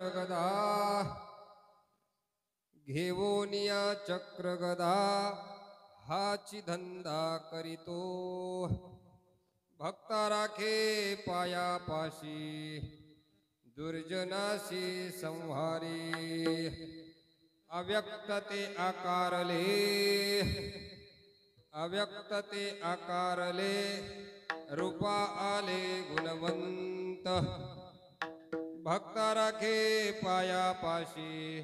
गदा घेवोनिया चक्र गदा हाची धंदा करीतो भक्ता राखे पायापाशी दुर्जनाशी संहारी अव्यक्तते आकारले रूपा आले गुणवंत भक्ता राखे पायापाशी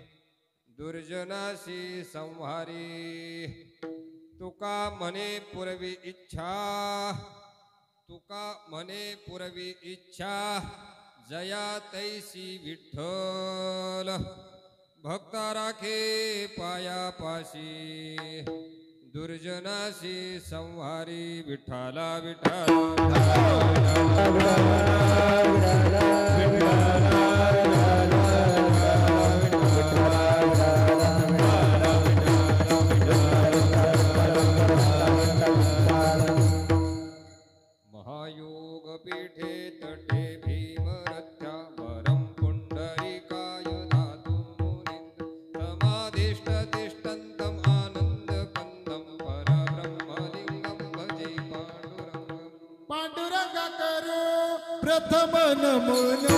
दुर्जनाशी संहारी तुका म्हणे पुरवी इच्छा जया तैसी विठ्ठल भक्ता राखे पायापाशी दुर्जनाशी संहारी विठ्ठला महायोग पीठे तटे भीमरथ्या वरं पुंडरीकाय धातु मुनिंद समाधिष्ठ तिष्ठन्तम् आनन्दकन्दं परब्रह्मलिंगं भजे पांडुरंग करो प्रथम नमन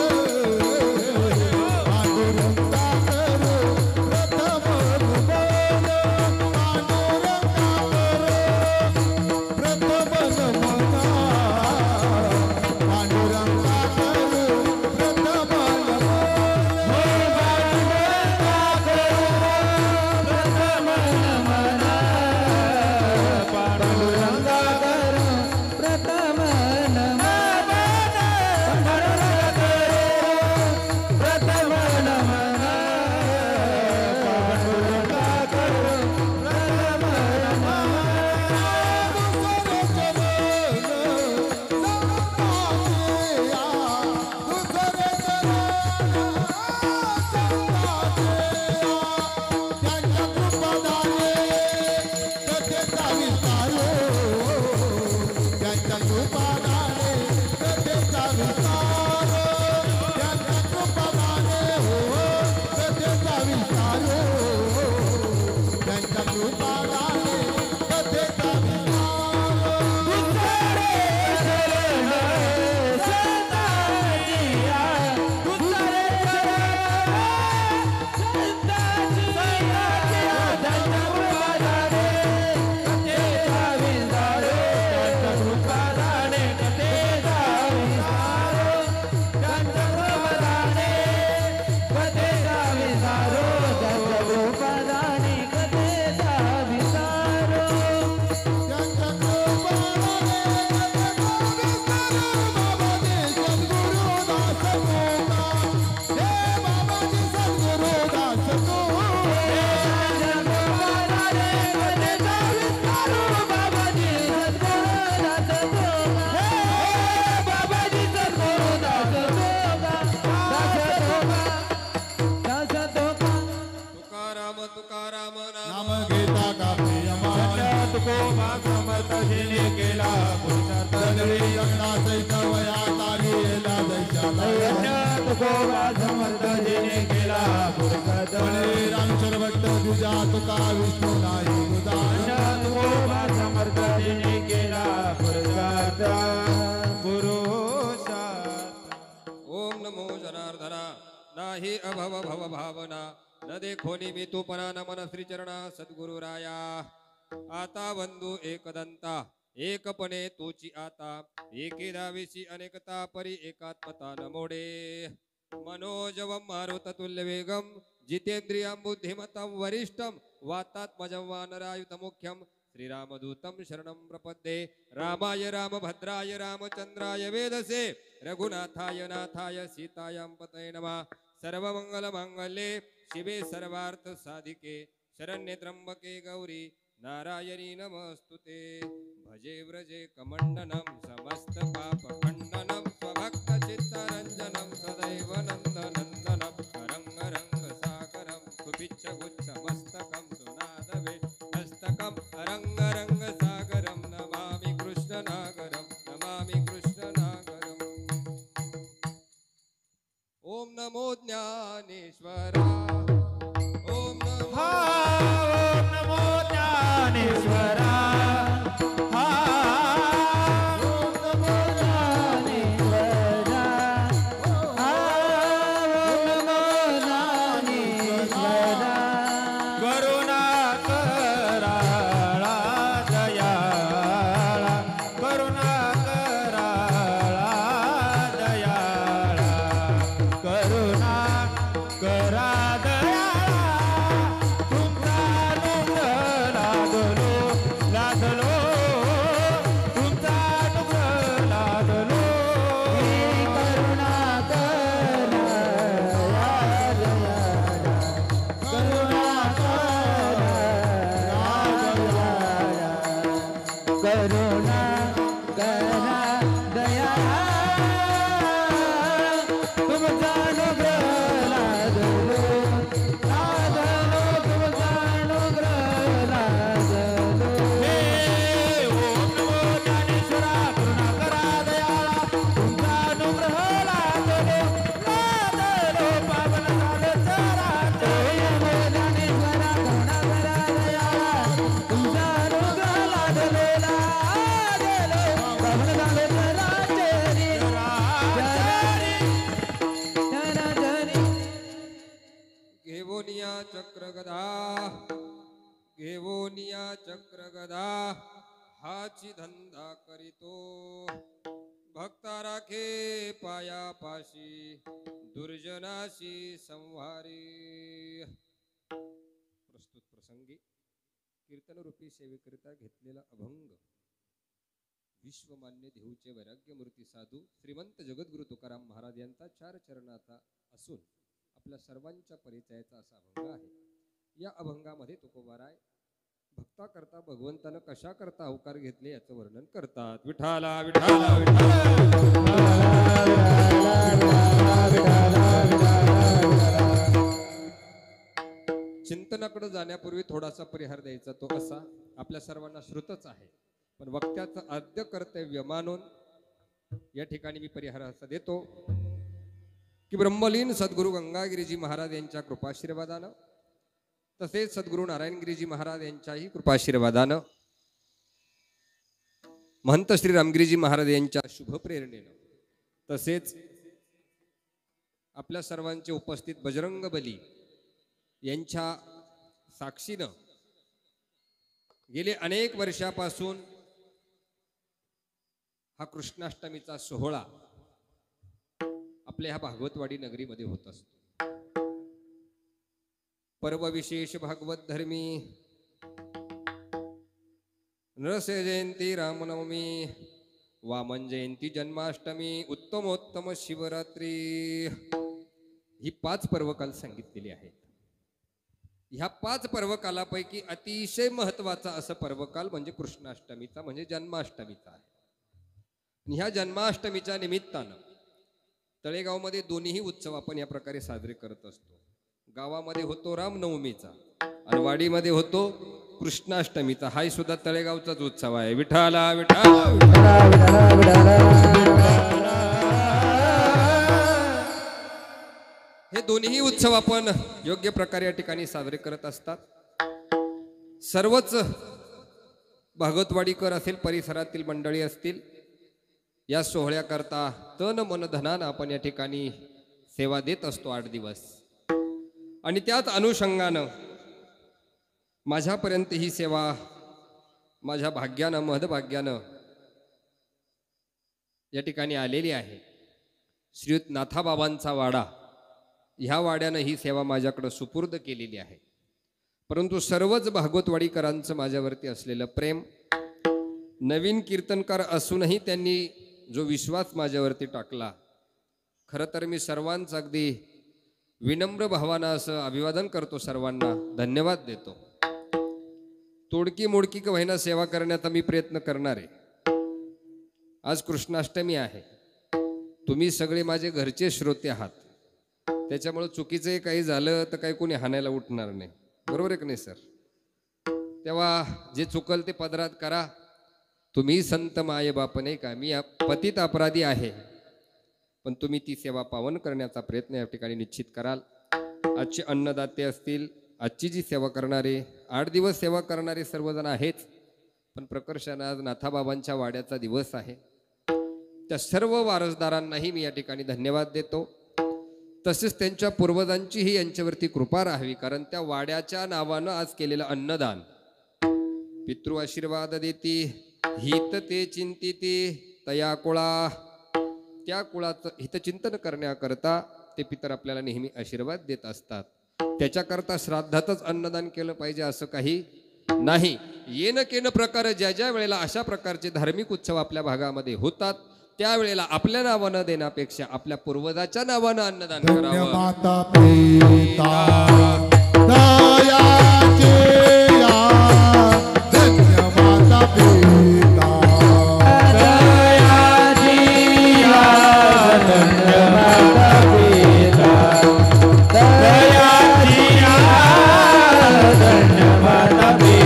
नाही अभव भव भावना न देखो निमितोपना नमन श्रीचरणा सद्गुरुराया आता बंधू एकदंता एकपणे तोची आता एकेदा विशी अनेकता परी एकात्मता न मोडे मनोजवं मारुततुल्य वेगं जितेंद्रियं बुद्धिमतं वरिष्ठं वातात्मजं वानरायुतमुख्यं श्रीरामदूतं शरणं प्रपद्ये रामाय रामभद्राय रामचंद्राय वेदसे रघुनाथाय नाथाय सीतायां पतये नमः सर्वमंगलमांगल्ये शिवे सर्वार्थ साधिके शरण्ये त्र्यंबके गौरी नारायणी नमस्तुते भजे व्रजे कमंडनं समस्त पाप खंडनं स्वभक्त चित्तरंजनं सदैव नंदनंदनं रंग रंग सागरं सुपिच्छ गुच्छ मस्तकं सुनादवे हस्तकं रंग रंग सागरं नमामि कृष्णनागरं नमामि कृष्णनागरम् ओम नमो ज्ञान ज्ञानेश्वरा ओम नमो हा ओम नमो ज्ञानेश्वरा हा ओम नमो ज्ञानेश्वरा हा ओम नमो ज्ञानेश्वरा करुणा कराळा दयाळा करुणा कराळा दयाळा करुणा करा दयाळा तुमचा अनुग्रह लादलो तुमचा अनुग्रह लादलो करुणा करा करुणा करुणा करा दया तुमचा अनुग्रह लादलो तुमचा अनुग्रह लादलो हे ओम नमो ज्ञानेश्वरा करुणा करा दयाळा तुमचा अनुग्रह लादलो पावन झालं चराचर नमो ज्ञानेश्वरा करुणा करा दयाळा तुमचा अनुग्रह लादलो पावन झालं चराचरी घेवोनिया चक्रगदा घेवोनिया चक्रगदा हाची धंदा करीतो भक्ता राखे पायापाशी दुर्जनाशी संहारी प्रस्तुत प्रसंगी कीर्तनरूपी सेवेकरिता घेतलेला अभंग विश्वमान्य देऊचे वैराग्यमूर्ती साधू श्रीमंत जगद्गुरु तुकाराम महाराज यांचा 4 चरणाचा असून आपल्या सर्वांच्या परिचयाचा असा अभंग आहे. या अभंगामध्ये तुकोबाराय भक्ता करता भगवंतानं कशा करता अवतार घेतले याचं वर्णन करतात. विठाला विठाला चिंतनाकडे जाण्यापूर्वी थोडासा परिहार द्यायचा. तो कसा आपल्या सर्वांना श्रुतच आहे, पण वक्त्याचं आद्य कर्तव्य मानून या ठिकाणी मी परिहार असा देतो की ब्रह्मलीन सद्गुरु गंगागिरीजी महाराज यांच्या कृपाशीर्वादानं तसेच सद्गुरु नारायणगिरीजी महाराज यांच्याही कृपाशीर्वादानं महंत श्री रामगिरीजी महाराज यांच्या शुभ प्रेरणेनं तसेच आपल्या सर्वांचे उपस्थित बजरंग बली यांच्या साक्षीनं गेले अनेक वर्षापासून हा कृष्णाष्टमीचा सोहळा आपल्या ह्या भागवतवाडी नगरीमध्ये होत असतो. पर्व विशेष भागवत धर्मी नरसे जयंती रामनवमी वामन जयंती जन्माष्टमी उत्तमोत्तम शिवरात्री ही 5 पर्वकाल सांगितलेली आहेत. ह्या 5 पर्वकालापैकी अतिशय महत्वाचा असं पर्वकाल म्हणजे कृष्णाष्टमीचा म्हणजे जन्माष्टमीचा आहे. ह्या जन्माष्टमीच्या निमित्तानं तळेगावमध्ये दोन्ही उत्सव आपण या प्रकारे साजरे करत असतो. गावामध्ये होतो रामनवमीचा आणि वाडीमध्ये होतो कृष्णाष्टमीचा. हाही सुद्धा तळेगावचाच उत्सव आहे. विठाला विठाला हे दोन्ही उत्सव आपण योग्य प्रकारे या ठिकाणी साजरे करत असतात. सर्वच भागवतवाडीकर असेल परिसरातील मंडळी असतील या सोहळ्याकरता तन मन धनानं आपण या ठिकाणी सेवा देत असतो 8 दिवस. आणि त्याच अनुषंगानं माझ्यापर्यंत ही सेवा माझ्या भाग्यानं महदभाग्यानं या ठिकाणी आलेली आहे. श्रीयुत नाथाबाबांचा वाडा ह्या वाड्यानं ही सेवा माझ्याकडं सुपूर्द केलेली आहे. परंतु सर्वच भागवतवाडीकरांचं माझ्यावरती असलेलं प्रेम, नवीन कीर्तनकार असूनही त्यांनी जो विश्वास माझ्यावरती टाकला, खरं तर मी सर्वांचं अगदी विनम्र भावानं असं अभिवादन करतो, सर्वांना धन्यवाद देतो. तोडकी मोडकी का होईना सेवा करण्याचा मी प्रयत्न करणार आहे. आज कृष्णाष्टमी आहे. तुम्ही सगळे माझे घरचे श्रोते आहात, त्याच्यामुळे चुकीचं काही झालं तर काही कोणी हाणायला उठणार नाही. बरोबर आहे की नाही सर? तेव्हा जे चुकल ते पदरात करा. तुम्ही संत माये बाप नाही का? मी पतित अपराधी आहे, पण तुम्ही ती सेवा पावन करण्याचा प्रयत्न या ठिकाणी निश्चित कराल. आजचे अन्नदाते असतील, आजची जी सेवा करणारे 8 दिवस सेवा करणारे सर्वजण आहेच, पण प्रकर्षाने आज नाथाबाबांच्या वाड्याचा दिवस आहे. त्या सर्व वारसदारांनाही मी या ठिकाणी धन्यवाद देतो. तसेच त्यांच्या पूर्वजांचीही यांच्यावरती कृपा राहावी, कारण त्या वाड्याच्या नावानं आज केलेलं अन्नदान पितृ आशीर्वाद देती, हित ते चिंतिती तया कुळा, त्या कुळाचं हितचिंतन करण्याकरता ते पितर आपल्याला नेहमी आशीर्वाद देत असतात. त्याच्याकरता श्राद्धातच अन्नदान केलं पाहिजे असं काही नाही. येन केन प्रकार ज्या ज्या वेळेला अशा प्रकारचे धार्मिक उत्सव आपल्या भागामध्ये होतात, त्यावेळेला आपल्या नावानं देण्यापेक्षा आपल्या पूर्वजाच्या नावानं अन्नदान करावं. माता पिता दयाचे या, धन्य माता पिता दयाची या, धन्य माता पिता दयाची या, धन्य माता पिता.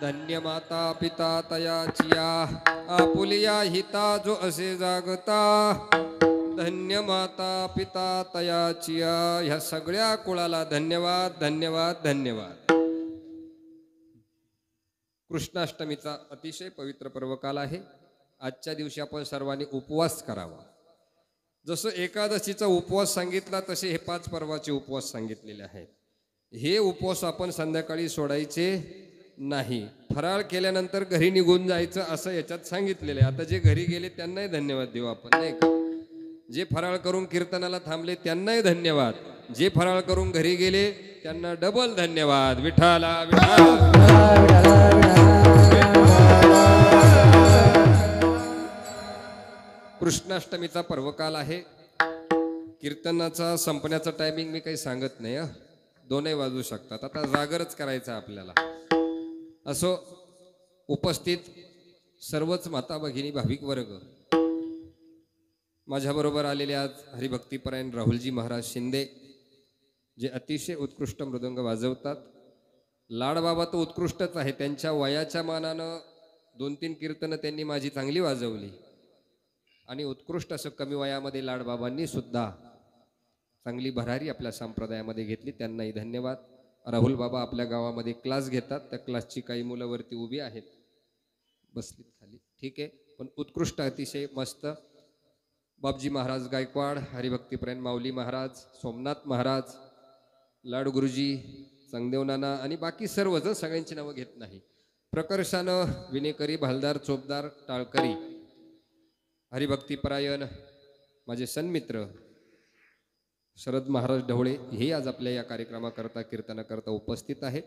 धन्य माता पिता तयाचिया, आपुलिया हिता जो असे जागता. धन्य माता पिता तयाचिया, ह्या सगळ्या कुळाला धन्यवाद धन्यवाद धन्यवाद. कृष्णाष्टमीचा अतिशय पवित्र पर्वकाल आहे. आजच्या दिवशी आपण सर्वांनी उपवास करावा. जसं एकादशीचा उपवास सांगितला तसे हे 5 पर्वाचे उपवास सांगितलेले आहेत. हे उपवास आपण संध्याकाळी सोडायचे नाही. फराळ केल्यानंतर घरी निघून जायचं असं याच्यात सांगितलेलं आहे. आता जे घरी गेले त्यांनाही धन्यवाद देऊ आपण, नाही का? जे फराळ करून कीर्तनाला थांबले त्यांनाही धन्यवाद. जे फराळ करून घरी गेले त्यांना डबल धन्यवाद. विठाला कृष्णाष्टमीचा पर्वकाल आहे. कीर्तनाचा संपण्याचा टायमिंग मी काही सांगत नाही. 2 वाजू शकतात. आता जागरच करायचं आपल्याला. असो, उपस्थित सर्वच माता भगिनी भाविक वर्ग, माझ्याबरोबर आलेले आज हरिभक्तीपरायण राहुलजी महाराज शिंदे, जे अतिशय उत्कृष्ट मृदंग वाजवतात. लाडबाबा तर उत्कृष्टच आहे. त्यांच्या वयाच्या मानानं 2-3 कीर्तनं त्यांनी माझी चांगली वाजवली. आणि उत्कृष्ट असं कमी वयामध्ये लाडबाबांनी सुद्धा चांगली भरारी आपल्या संप्रदायामध्ये घेतली. त्यांनाही धन्यवाद. राहुल बाबा आपल्या गावामध्ये क्लास घेतात. त्या क्लासची काही मुलं वरती उभी आहेत, बसलीत खाली, ठीक आहे. पण उत्कृष्ट, अतिशय मस्त. बापजी महाराज गायकवाड, हरिभक्तीपरायण माऊली महाराज, सोमनाथ महाराज, लाडगुरुजी, संगदेव नाना आणि बाकी सर्वजण, सगळ्यांची नावं घेत नाही. प्रकर्षानं विनेकरी, भालदार, चोपदार, टाळकरी, हरिभक्तीपरायण माझे सन्मित्र शरद महाराज ढवळे हे आज आपल्या या कार्यक्रमाकरता, कीर्तनाकरता उपस्थित आहेत.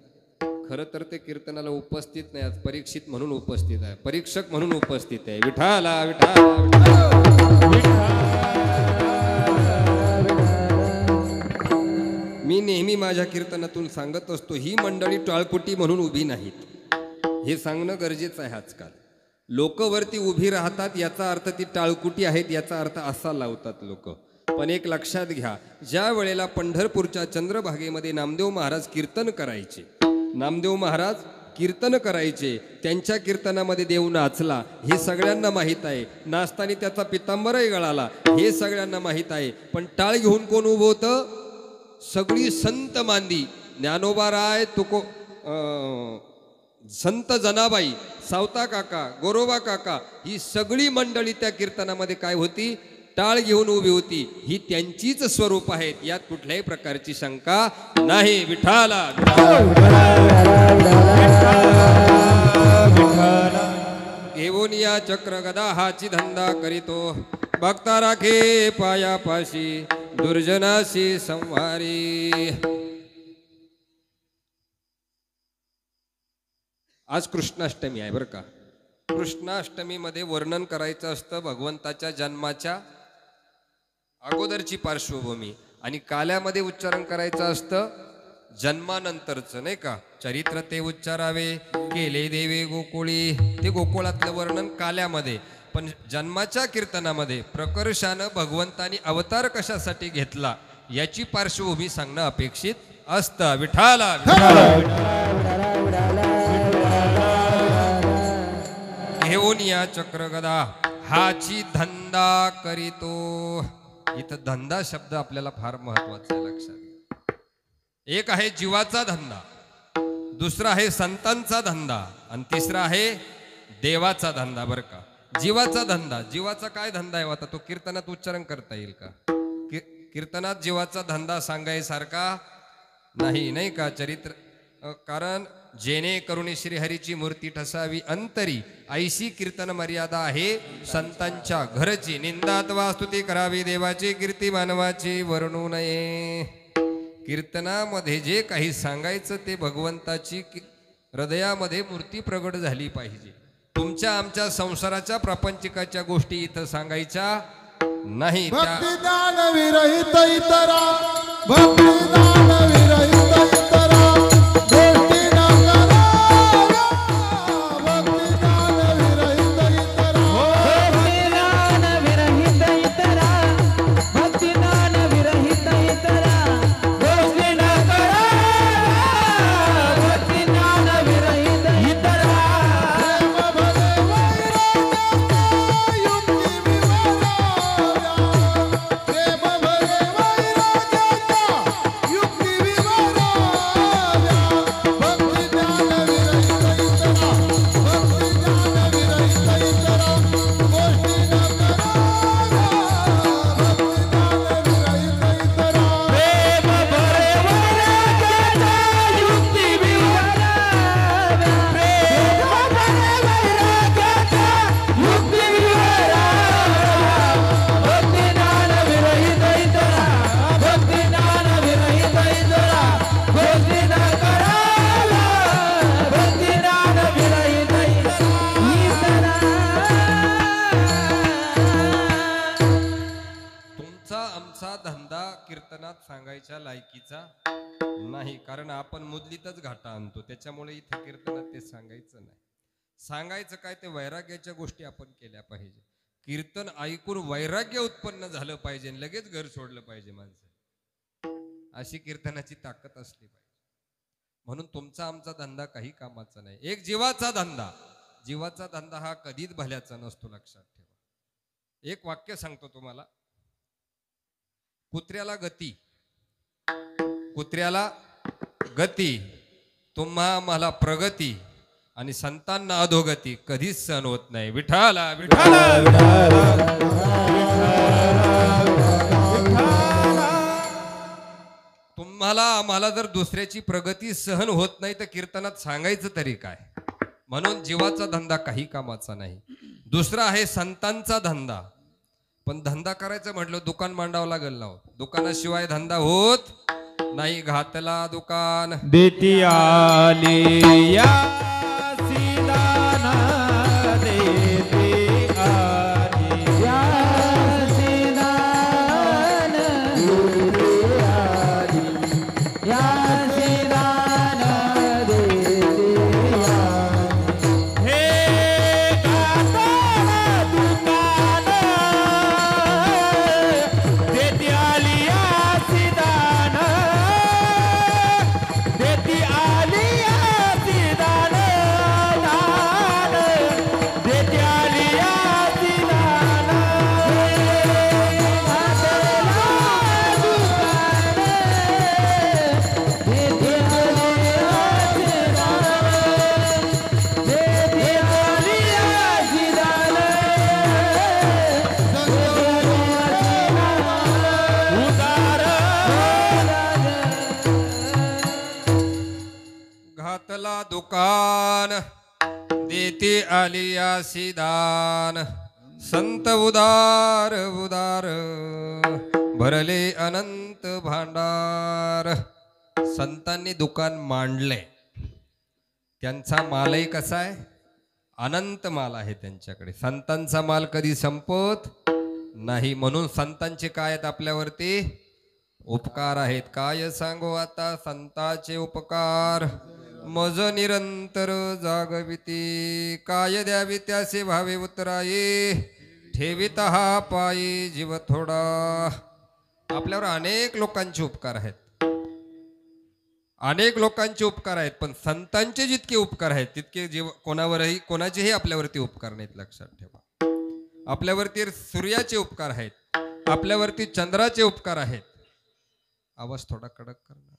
खरं तर ते कीर्तनाला उपस्थित नाही, आज परीक्षित म्हणून उपस्थित आहे, परीक्षक म्हणून उपस्थित आहे. विठाला विठाला. मी नेहमी माझ्या कीर्तनातून सांगत असतो, ही मंडळी टाळकुटी म्हणून उभी नाहीत. हे सांगणं गरजेचं आहे. आजकाल लोक वरती उभी राहतात याचा अर्थ ती टाळकुटी आहेत याचा अर्थ असा लावतात लोक. पण एक लक्षात घ्या, ज्या वेळेला पंढरपूरच्या चंद्रभागेमध्ये नामदेव महाराज कीर्तन करायचे, नामदेव महाराज कीर्तन करायचे, त्यांच्या कीर्तनामध्ये देव नाचला हे सगळ्यांना माहीत आहे. नाचताना त्याचा पितांबरही गळाला हे सगळ्यांना माहीत आहे. पण टाळ घेऊन कोण उभं होतं? सगळी संत मांदी, ज्ञानोबा राय, तुको संत जनाबाई, सावता काका, गोरोबा काका, ही सगळी मंडळी त्या कीर्तनामध्ये काय होती? टाळ घेऊन उभी होती. ही त्यांचीच स्वरूप आहेत, यात कुठल्याही प्रकारची शंका नाही. विठाला घेऊन या चक्र गदा हाची धंदा करीतो, भक्ता राखे पायापाशी दुर्जनाशी संवारी. आज कृष्णाष्टमी आहे बरं का. कृष्णाष्टमीमध्ये वर्णन करायचं असतं भगवंताच्या जन्माच्या अगोदरची पार्श्वभूमी, आणि काल्यामध्ये उच्चारण करायचं असतं जन्मानंतरचं, नाही का? चरित्र ते उच्चारावे केले देवे गोकुळी, ते गोकुळातलं वर्णन काल्यामध्ये. पण जन्माच्या कीर्तनामध्ये प्रकर्षानं भगवंतानी अवतार कशासाठी घेतला याची पार्श्वभूमी सांगणं अपेक्षित असतं. विठाला घेऊन या चक्रगदा हाची धंदा करीतो. इथं धंदा शब्द आपल्याला फार महत्वाचा आहे, लक्षात घ्या. एक आहे जीवाचा धंदा, दुसरा आहे संतांचा धंदा, आणि तिसरा आहे देवाचा धंदा. बरं का, जीवाचा धंदा, जीवाचा काय धंदा आहे आता तो कीर्तनात उच्चारण करता येईल का? कीर्तनात जीवाचा धंदा सांगायसारखा नाही, नाही का? चरित्र, कारण जेणे करुणी श्रीहरीची मूर्ती ठसावी अंतरी, ऐशी कीर्तन मर्यादा आहे संतांच्या घरची. निंदा अथवा स्तुती करावी देवाची, कीर्ती मानवाची वर्णू नये. कीर्तनामध्ये जे काही सांगायचं ते भगवंताची हृदयामध्ये मूर्ती प्रगट झाली पाहिजे. तुमच्या आमच्या संसाराच्या प्रापंचिकाच्या गोष्टी इथं सांगायच्या नाही. भक्तिदान विरहित इतरा, भक्तिदान विरहित इतरा गोष्टी न कराव्या. भक्तिदान विरहित इतरा, भक्तिदान विरहित इतरा, भक्तिदान विरहित इतरा गोष्टी न कराव्या. भक्तिदान विरहित इतरा प्रेम भले वैराग्याच्या युक्ती विवराव्या. भक्तिदान विरहित इतरा, भक्तिदान विरहित इतरा गोष्टी न कराव्या. भक्तिदान विरहित इतरा, प्रेम भरे वैराग्याच्या युक्ती विवराव्या. प्रेम भरे वैराग्याच्या युक्ती विवराव्या. भक्तिदान विरहित इतरा, भक्तिदान विरहित इतरा गोष्टी न कराव्या. भक्तिदान विरहित इतरा. तुमचा आमचा धंदा कीर्तनात सांगायच्या लायकीचा नाही, कारण आपण मुदलीतच घाटा आणतो. त्याच्यामुळे इथं कीर्तनात ते सांगायचं नाही. सांगायचं काय, ते वैराग्याच्या गोष्टी आपण केल्या पाहिजे. कीर्तन ऐकून वैराग्य उत्पन्न झालं पाहिजे, लगेच घर सोडलं पाहिजे माणसं. अशी कीर्तनाची ताकद असली पाहिजे. म्हणून तुमचा आमचा धंदा काही कामाचा नाही. एक जीवाचा धंदा, जीवाचा धंदा हा कधीच भल्याचा नसतो, लक्षात ठेवा. एक वाक्य सांगतो तुम्हाला. कुत्र्याला गती, कुत्र्याला गती, तुम्हा मला प्रगती, आणि संतांना अधोगती कधीच सहन होत नाही. विठाला विठाला तुम्हाला आम्हाला जर दुसऱ्याची प्रगती सहन होत नाही तर कीर्तनात सांगायचं तरी काय? म्हणून जीवाचा धंदा काही कामाचा नाही. दुसरा आहे संतांचा धंदा. पण धंदा करायचं म्हटलं दुकान मांडावं लागेल ना. दुकानाशिवाय धंदा होत नाही. घातला दुकान देती आली या सीदाना, देती आली या सीदान, देती आली या सीदान, देती आली. हे घातला दुकान, देती आली या सीदान, देती आली या सीदान, दान, देती आली या सीदान. देती आली या सीदान, देती आली या सीदान, उदार घातला दुकान, देते आलिया सिदान. संत उदार उदार, भरले अनंत भांडार. संतांनी दुकान मांडले, त्यांचा मालही कसा आहे? अनंत माल आहे त्यांच्याकडे. संतांचा माल कधी संपत नाही. म्हणून संतांचे काय आहेत आपल्यावरती? उपकार आहेत. काय सांगू आता संतांचे उपकार? मज निरंतर जागविती, काय द्यावी त्यासे भावे उतराये, ठेवित हा पायी जीव थोडा. आपल्यावर अनेक लोकांचे उपकार आहेत, अनेक लोकांचे उपकार आहेत, पण संतांचे जितके उपकार आहेत तितके जीव कोणावरही कोणाचेही आपल्यावरती उपकार नाहीत. लक्षात ठेवा. आपल्यावरती सूर्याचे उपकार आहेत, आपल्यावरती चंद्राचे उपकार आहेत. आवाज थोडा कडक करणार.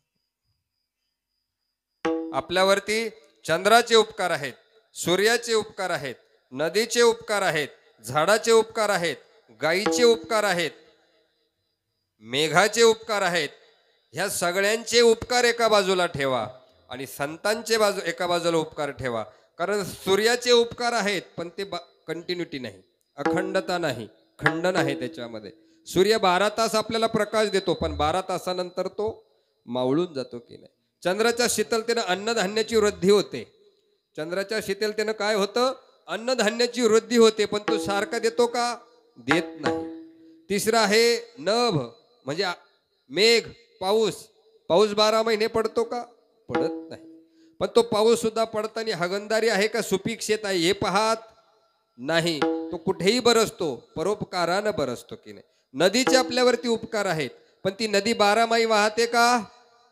आपल्यावरती चंद्राचे उपकार आहेत, सूर्याचे उपकार आहेत, नदीचे उपकार आहेत, झाडाचे उपकार आहेत, गायीचे उपकार आहेत, मेघाचे उपकार आहेत. ह्या सगळ्यांचे उपकार एका बाजूला ठेवा आणि संतांचे एका बाजूला उपकार ठेवा. कारण सूर्याचे उपकार आहेत पण ते कंटिन्युटी नाही, अखंडता नाही, खंडन आहे त्याच्यामध्ये. सूर्य 12 तास आपल्याला प्रकाश देतो, पण 12 तासानंतर तो मावळून जातो की नाही. चंद्राच्या शीतलतेनं अन्नधान्याची वृद्धी होते. चंद्राच्या शीतलतेनं काय होतं? अन्नधान्याची वृद्धी होते, पण तो सारखा देतो का? देत नाही. तिसरं आहे नभ, म्हणजे मेघ, पाऊस. पाऊस 12 महिने पडतो का? पडत नाही. पण तो पाऊस सुद्धा पडताना हगंदारी आहे का सुपीक शेत आहे हे पाहत नाही. तो कुठेही बरसतो, परोपकारानं बरसतो की नाही. नदीचे आपल्यावरती उपकार आहेत, पण ती नदी 12 माही वाहते का?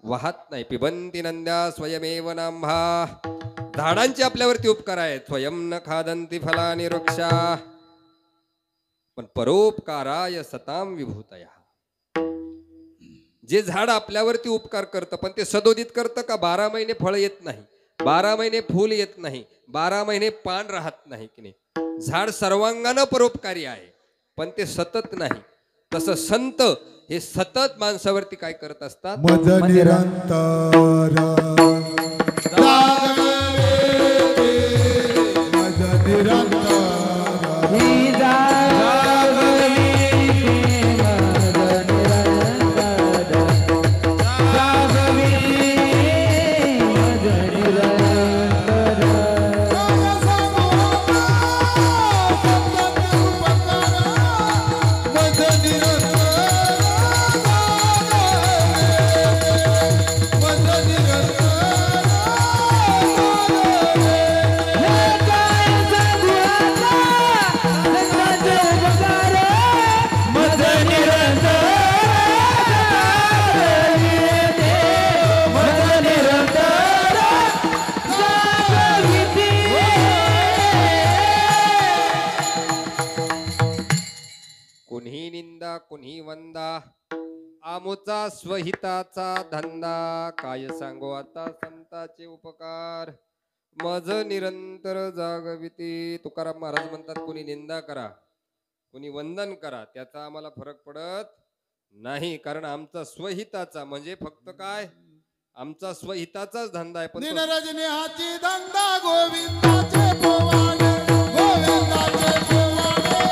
वाहत नाही. पिबंती नंद्या स्वयमेव नांभा. झाडांचे आपल्यावरती उपकार आहेत, स्वयं न खादंती फलानि वृक्षा, पण परोपकाराय सताम विभूतया. जे झाड आपल्यावरती उपकार करतं, पण ते सदोदित करतं का? 12 महिने फळ येत नाही, 12 महिने फूल येत नाही, 12 महिने पान राहत नाही की नाही. झाड सर्वांगानं परोपकारी आहे, पण ते सतत नाही. तसं संत हे सतत माणसावरती काय करत असतात? मज निरंतर मज निरंतर कुणी निंदा कुणी वंदा, आमुचा स्वहिताचा धंदा. काय सांगू आता संताचे उपकार? मज निरंतर जागविती. तुकाराम महाराज म्हणतात, कुणी निंदा करा, कुणी वंदन करा, त्याचा आम्हाला फरक पडत नाही. कारण आमचा स्वहिताचा म्हणजे फक्त काय? आमचा स्वहिताचाच धंदा आहे. पण तो निरजने हाती धंदा गोविंदाचे पोवाडे, गोविंदाचे पोवाडे,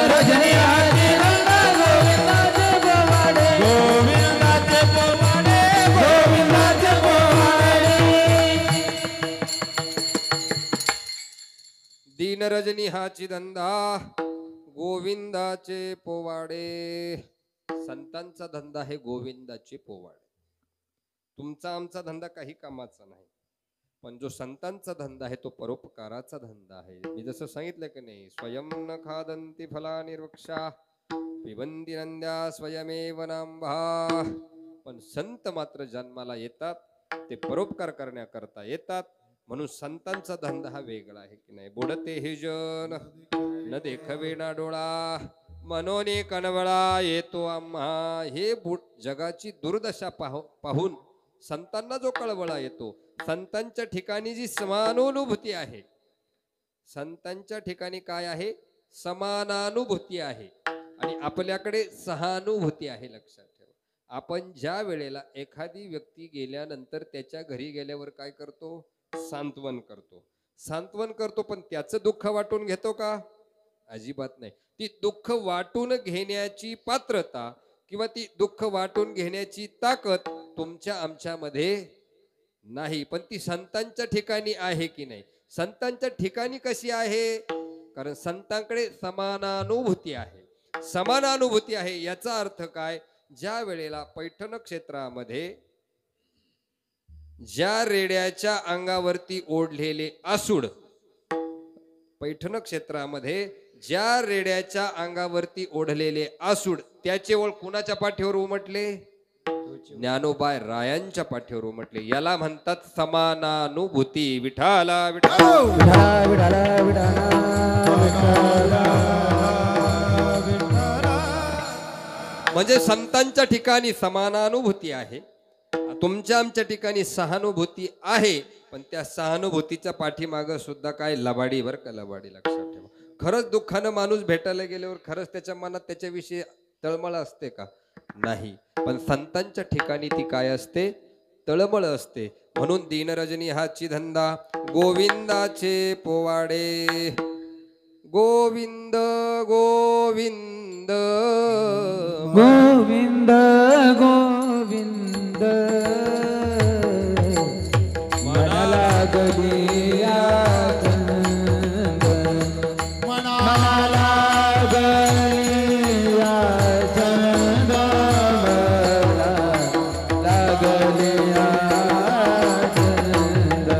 रजनी हाती धंदा गोविंदाचे पोवाडे, गोविंदाचे पोवाडे, गोविंदाचे पोवाडे. दीन रजनी हाची धंदा गोविंदाचे पोवाडे. संतांचा धंदा आहे गोविंदाचे पोवाडे. तुमचा आमचा धंदा काही कामाचा नाही, पण जो संतांचा धंदा आहे तो परोपकाराचा धंदा आहे. मी जसं सांगितलं की नाही, स्वयं न खादंती फलानि वृक्षा, पिबंती नंद्या स्वयमेव नांभा. पण संत मात्र जन्माला येतात ते परोपकार करण्याकरता येतात. म्हणून संतांचा धंदा हा वेगळा आहे की नाही. बुडते हे जन न देखवे ना डोळा, मनोने कणवळा येतो आम्हा. हे जगाची दुर्दशा पाहून संतांना जो कळवळा येतो, संतांच्या ठिकाणी जी समानुभूती आहे, संतांच्या ठिकाणी काय आहे? समानानुभूती आहे आणि आपल्याकडे सहानुभूती आहे. लक्षात ठेवा. आपण ज्या वेळेला एखादी व्यक्ती गेल्यानंतर त्याच्या घरी गेल्यावर काय करतो? सांत्वन करतो, सांत्वन करतो. पण त्याचं दुःख वाटून घेतो का? अजिबात नाही. ती दुःख वाटून घेण्याची पात्रता किंवा ती दुःख वाटून घेण्याची ताकद तुमच्या आमच्यामध्ये नाही. पण ती संतांच्या ठिकाणी आहे की नाही? संतांच्या ठिकाणी कशी आहे? कारण संतांकडे समानानुभूती आहे. समानानुभूती आहे याचा अर्थ काय? ज्या वेळेला पैठण क्षेत्रामध्ये ज्या रेड्याच्या अंगावरती ओढलेले आसूड, पैठण क्षेत्रामध्ये ज्या रेड्याच्या अंगावरती ओढलेले आसूड त्याचे ओळ कुणाच्या पाठीवर उमटले? ज्ञानोबा रायांच्या पाठीवर उमटले. याला म्हणतात समानानुभूती. विठाला विठा. विठा विठाला विठाला म्हणजे संतांच्या ठिकाणी समानानुभूती आहे. तुमच्या आमच्या ठिकाणी सहानुभूती आहे. पण त्या सहानुभूतीच्या पाठीमागं सुद्धा काय? लबाडी. बरं का? लबाडी. लक्षात ठेवा. खरंच दुःखानं माणूस भेटायला गेल्यावर खरंच त्याच्या मनात त्याच्याविषयी तळमळ असते का? नाही. पण संतांच्या ठिकाणी ती काय असते? तळमळ असते. म्हणून दीनरजनी हाची धंदा गोविंदाचे पोवाडे. गोविंद गोविंद गोविंद गोविंद मनाला गलिया चंद मनाला गलिया चंद मला लागलिया चंद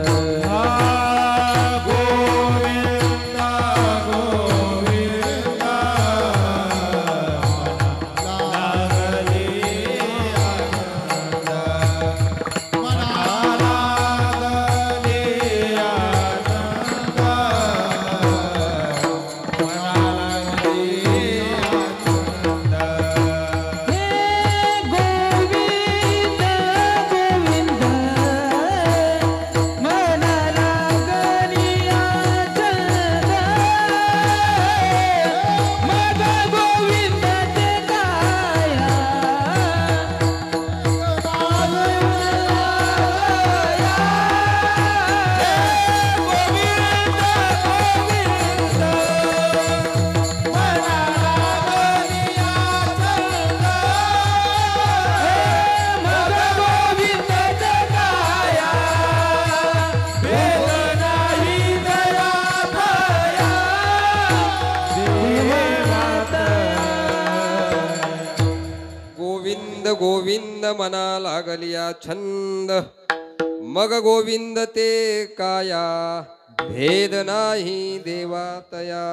गोविंद मना लागलिया छंद. मग गोविंद ते काया भेद नाही देवातया.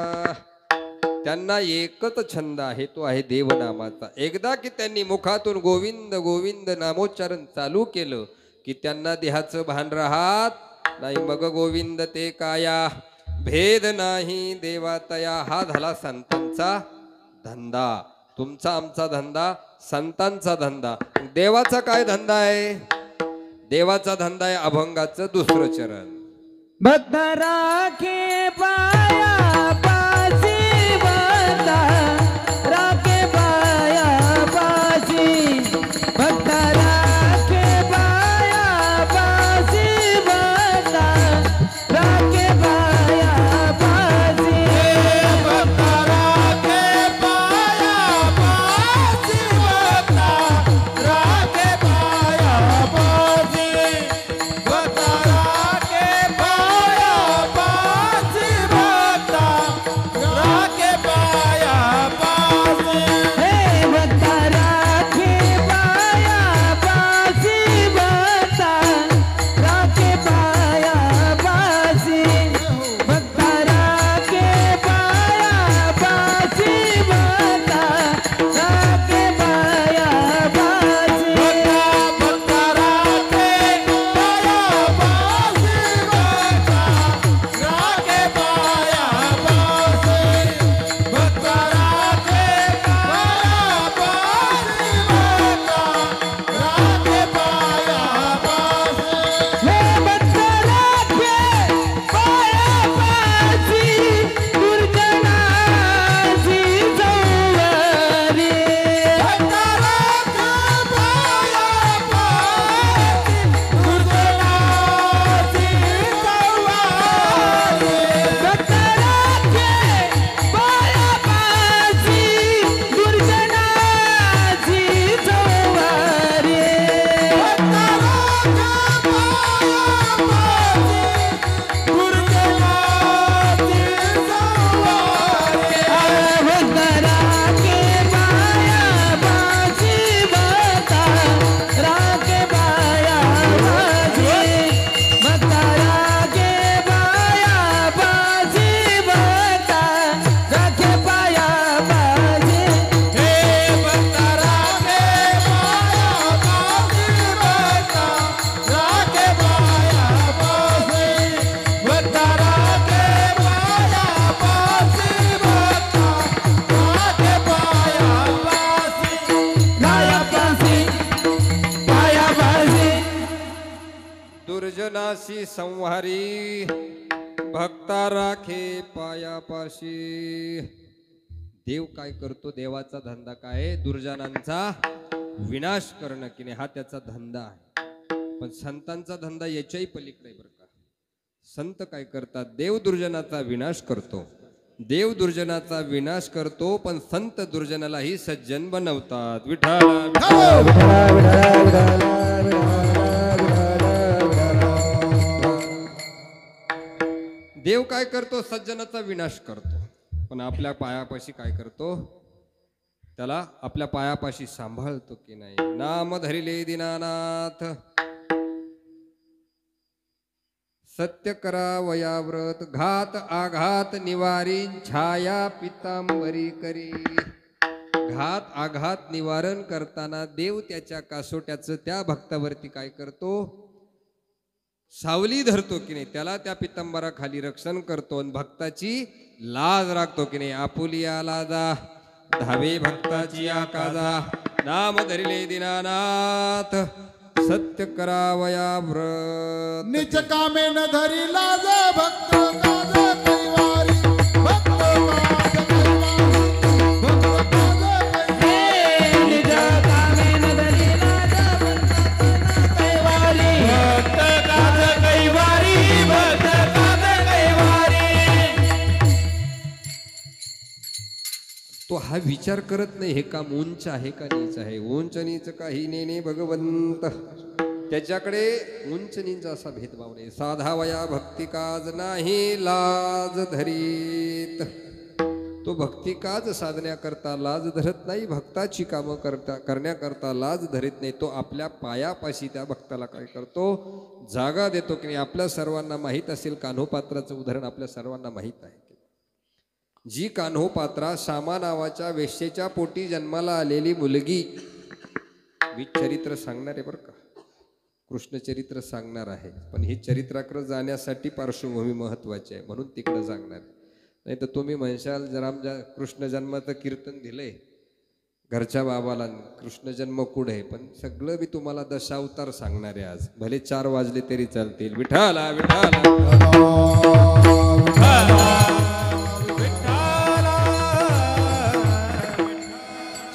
त्यांना एकच छंद आहे, तो आहे देवनामाचा. एकदा की त्यांनी मुखातून गोविंद गोविंद नामोच्चारण चालू केलं की त्यांना देहाचं भान राहत नाही. मग गोविंद ते काया भेद नाही देवातया. हा झाला संतांचा धंदा. तुमचा आमचा धंदा संतांचा धंदा. देवाचा काय धंदा आहे? देवाचा धंदा आहे अभंगाचं दुसरं चरण. भक्त राखे पाया पाशी बंदा राखे पाया पाशी. भक्त राखे पाया पाशी बंदा राखे पाया पाशी. भक्त राखे पाया पाशी बंदा राखे पाया पाशी. भक्त राखे पाया पाशी बंदा नाशी संहारी भक्ता राखे पायापाशी. देव काय करतो? देवाचा धंदा काय आहे? दुर्जनांचा विनाश करणं की नाही, हा त्याचा धंदा आहे. पण संतांचा धंदा याच्याही पलीकडे बरं का. संत काय करतात? देव दुर्जनाचा विनाश करतो, देव दुर्जनाचा विनाश करतो, पण संत दुर्जनालाही सज्जन बनवतात. विठ्ठल देव काय करतो? सज्जनाचा विनाश करतो, पण आपल्या पायापाशी काय करतो? त्याला आपल्या पायापाशी सांभाळतो की नाही. नाम धरिले दीनानाथ सत्य करा व्रत घात आघात निवारी छाया पितांबरी करी. घात आघात निवारण करताना देव त्याच्या कासोट्याचं त्या भक्तावरती काय करतो? सावली धरतो की नाही, त्याला त्या पितांबराखाली रक्षण करतो आणि भक्ताची लाज राखतो की नाही. आपुलिया लाजा धावे भक्ताची आकाजा. नाम धरिले दीनानाथ सत्य करावया व्रत. निज कामे न धरी लाज भक्त काज कैवारी. भक्त काज कैवारी. भक्त काज कैवारी. निज कामे न धरी लाज भक्त कैवारी. भक्त काज कैवारी. भक्त काज कैवारी. तो हा विचार करत नाही हे काम उंच आहे का नीच आहे. उंच नीच काही नेने भगवंत, त्याच्याकडे उंच नीच असा भेदभाव नाही. साधावया भक्ती काज नाही लाज धरीत. तो भक्ती काज साधण्याकरता लाज धरत नाही, भक्ताची कामं करण्याकरता लाज धरत नाही. तो आपल्या पायापाशी त्या भक्ताला काय करतो? जागा देतो की नाही. आपल्या सर्वांना माहीत असेल, कान्होपात्राचं उदाहरण आपल्या सर्वांना माहीत आहे. जी कान्होपात्रा शामा नावाच्या वेश्येच्या पोटी जन्माला आलेली मुलगी. मी चरित्र सांगणार आहे बरं का, कृष्ण चरित्र सांगणार आहे, पण हे चरित्राकडे जाण्यासाठी पार्श्वभूमी महत्वाची आहे म्हणून तिकडे सांगणार. नाही तर तुम्ही म्हणशाल जर आमच्या कृष्ण जन्माचं कीर्तन दिलंय घरच्या बाबाला, कृष्ण जन्म कुठे आहे, पण सगळं मी तुम्हाला दशावतार सांगणार आहे आज. भले 4 वाजले तरी चालतील. विठाला विठाला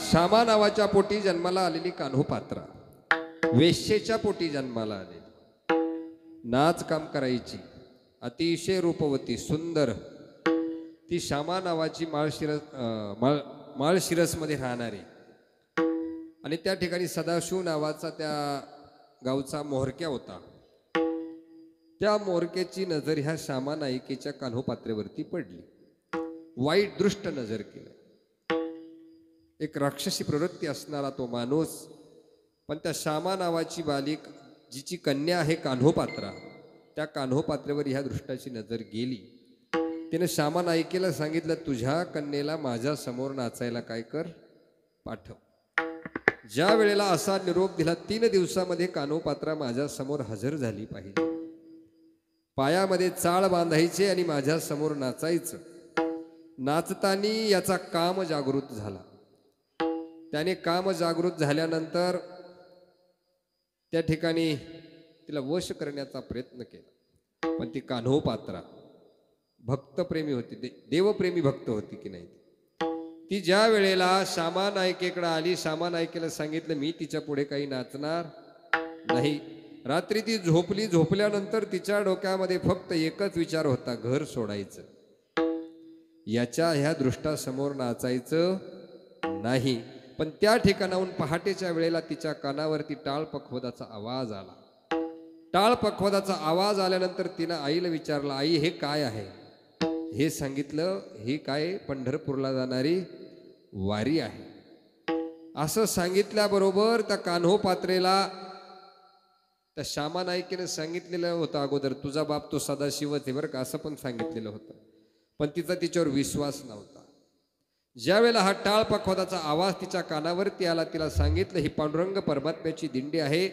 शामा नावाच्या पोटी जन्माला आलेली कान्होपात्रा, वेश्येच्या पोटी जन्माला आलेली, नाच काम करायची, अतिशय रूपवती सुंदर ती शामा नावाची माळशिरसमध्ये राहणारी. आणि त्या ठिकाणी सदाशिव नावाचा त्या गावचा मोहरक्या होता. त्या मोहरक्याची नजर ह्या शामा नायिकेच्या कान्होपात्रेवरती पडली. वाईट दृष्ट नजर केली. एक राक्षसी प्रवृत्ती असणारा तो माणूस, पण त्या शामा नावाची बालिक जिची कन्या आहे कान्होपात्रा, त्या कान्होपात्रेवर ह्या दृष्टाची नजर गेली. तिने शामा नायिकेला सांगितलं, तुझ्या कन्येला माझ्या समोर नाचायला काय कर, पाठव. ज्या वेळेला असा निरोप दिला, 3 दिवसामध्ये कान्होपात्रा माझ्या समोर हजर झाली पाहिजे. पायामध्ये चाळ बांधायचे आणि माझ्या समोर नाचायचं. नाचतानी याचा काम जागृत झाला. त्याने काम जागृत झाल्यानंतर त्या ठिकाणी तिला वश करण्याचा प्रयत्न केला. पण ती कान्होपात्रा भक्तप्रेमी होती, देवप्रेमी भक्त होती की नाही. ती ज्या वेळेला शामा नायिकेकडे आली, शामा नायिकेला सांगितलं मी तिच्या पुढे काही नाचणार नाही. रात्री ती झोपली. झोपल्यानंतर तिच्या डोक्यामध्ये फक्त एकच विचार होता, घर सोडायचं, याच्या ह्या दृष्टासमोर नाचायचं नाही. पण त्या ठिकाणाहून पहाटेच्या वेळेला तिच्या कानावरती टाळ पखवादाचा आवाज आला. टाळ पखवादाचा आवाज आल्यानंतर तिनं आईला विचारलं, आई हे काय आहे? हे सांगितलं, ही काय पंढरपूरला जाणारी वारी आहे. असं सांगितल्याबरोबर त्या कान्होपात्रेला त्या शामा नायिकेने सांगितलेलं होतं अगोदर, तुझा बाप तो सदाशिवच आहे बरं का, असं पण सांगितलेलं होतं. पण तिचा तिच्यावर विश्वास नव्हता. ज्या वेळेला हा टाळ पखवादाचा आवाज तिच्या कानावरती आला, तिला सांगितलं ही पांडुरंग परमात्म्याची दिंडी आहे.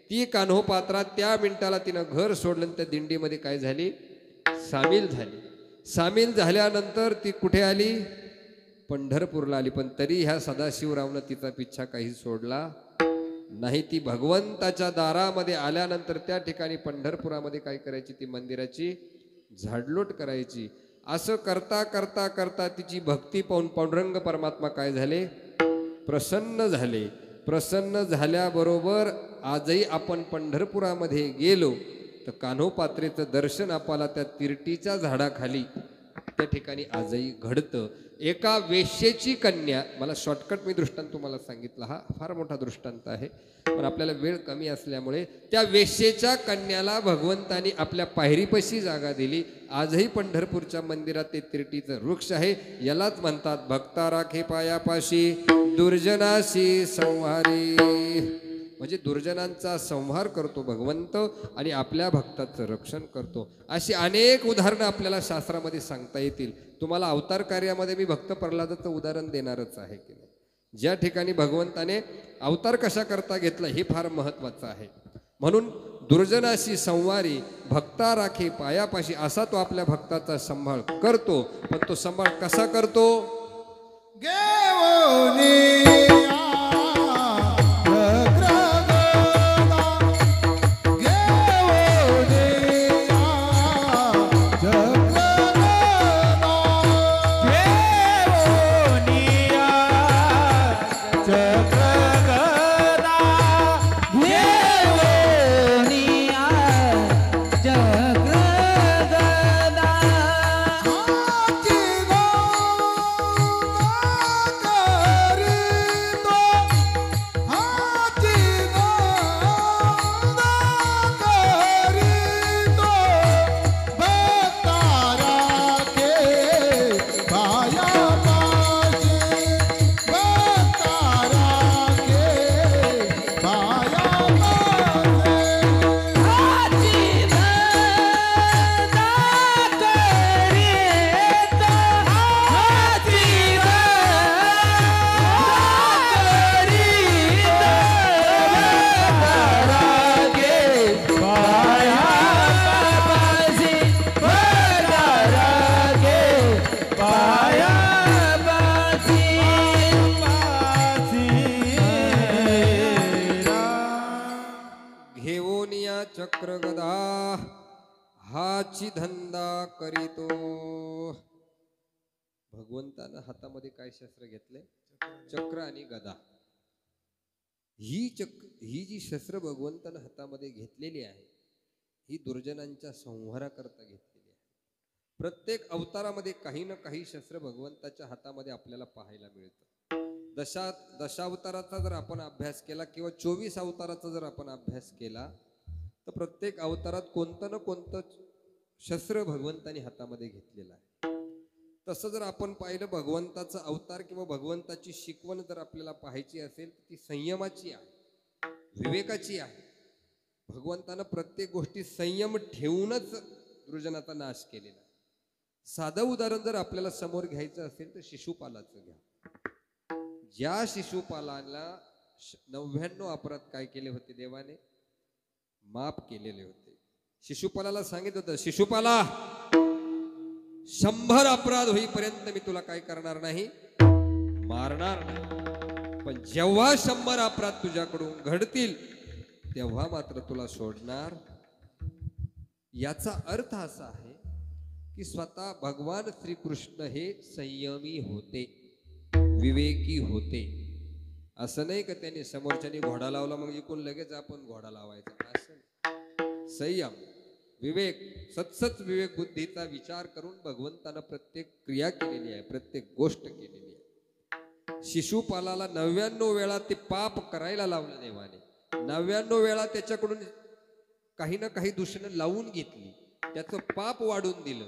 ती कान्होपात्रा त्या मिनिटाला तिनं घर सोडलं, त्या दिंडीमध्ये काय झाली, सामील झाली. सामील झाल्यानंतर ती कुठे आली, पंढरपूरला आली. पण तरी ह्या सदाशिवरावनं तिचा पिच्छा काही सोडला नाही ती भगवंताच्या दारामध्ये आल्यानंतर त्या ठिकाणी पंढरपुरामध्ये काय करायची, ती मंदिराची झाडलोट करायची. असं करता करता करता तिची भक्ती पाहून पांडुरंग परमात्मा काय झाले, प्रसन्न झाले. प्रसन्न झाल्याबरोबर आजही आपण पंढरपुरामध्ये गेलो तर कान्होपात्रेचं दर्शन आपल्याला त्या तिरटीच्या झाडाखाली त्या ठिकाणी आजही घडतं. एका वेश्येची कन्या, मला शॉर्टकट मी दृष्टांत तुम्हाला सांगितला, हा फार मोठा दृष्टांत आहे पण आपल्याला वेळ कमी असल्यामुळे, त्या वेश्येच्या कन्याला भगवंतानी आपल्या पायरीपाशी जागा दिली. आजही पंढरपूरच्या मंदिरात ते तिरटीचं वृक्ष आहे. यालाच म्हणतात भक्ता राखे पायापाशी दुर्जनाशी संहारी. म्हणजे दुर्जनांचा संहार करतो भगवंत आणि आपल्या भक्ताचं रक्षण करतो. अशी अनेक उदाहरणं आपल्याला शास्त्रामध्ये सांगता येतील. तुम्हाला अवतार कार्यामध्ये मी भक्त प्रल्हादाचं उदाहरण देणारच आहे की नाही. ज्या ठिकाणी भगवंताने अवतार कशा करता घेतला हे फार महत्वाचं आहे. म्हणून दुर्जनाशी संवारी भक्ता राखे पायापाशी, असा तो आपल्या भक्ताचा सांभाळ करतो. पण तो सांभाळ कसा करतो, चक्र गदा हाची धंदा करीतो. भगवंतानं हातामध्ये काय शस्त्र घेतले, चक्र आणि गदा. ही जी शस्त्र भगवंतानं हातामध्ये घेतलेली आहे ही दुर्जनांच्या संहाराकरता घेतलेली आहे. प्रत्येक अवतारामध्ये काही ना काही शस्त्र भगवंताच्या हातामध्ये आपल्याला पाहायला मिळतं. दशावताराचा जर आपण अभ्यास केला किंवा 24 अवताराचा जर आपण अभ्यास केला तर प्रत्येक अवतारात कोणतं ना कोणतं शस्त्र भगवंतानी हातामध्ये घेतलेलं आहे. तसं जर आपण पाहिलं, भगवंताचा अवतार किंवा भगवंताची शिकवण जर आपल्याला पाहायची असेल तर ती संयमाची आहे, विवेकाची आहे. भगवंतानं प्रत्येक गोष्टी संयम ठेवूनच दुर्जनाचा नाश केलेला आहे. साधं उदाहरण जर आपल्याला समोर घ्यायचं असेल तर शिशुपालाचं घ्या. ज्या शिशुपालाला 99 अपराध काय केले होते, देवाने माफ केलेले होते. शिशुपालाला सांगितलं होतं, शिशुपाला 100 अपराध होईपर्यंत मी तुला काय करणार नाही, मारणार नाही. पण जेव्हा 100 अपराध तुझ्याकडून घडतील तेव्हा मात्र तुला सोडणार. याचा अर्थ असा आहे की स्वतः भगवान श्रीकृष्ण हे संयमी होते, विवेकी होते. असं नाही का त्यांनी समोरच्यानी घोडा लावला मग इकून लगेच आपण घोडा लावायचा, असं. संयम, विवेक, सतसत विवेक बुद्धीचा विचार करून भगवंतानं प्रत्येक क्रिया केलेली आहे, प्रत्येक गोष्ट केलेली आहे. शिशुपालाला 99 वेळा ते पाप करायला लावलं देवाने. 99 वेळा त्याच्याकडून काही ना काही दूषणं लावून घेतली, त्याचं पाप वाढून दिलं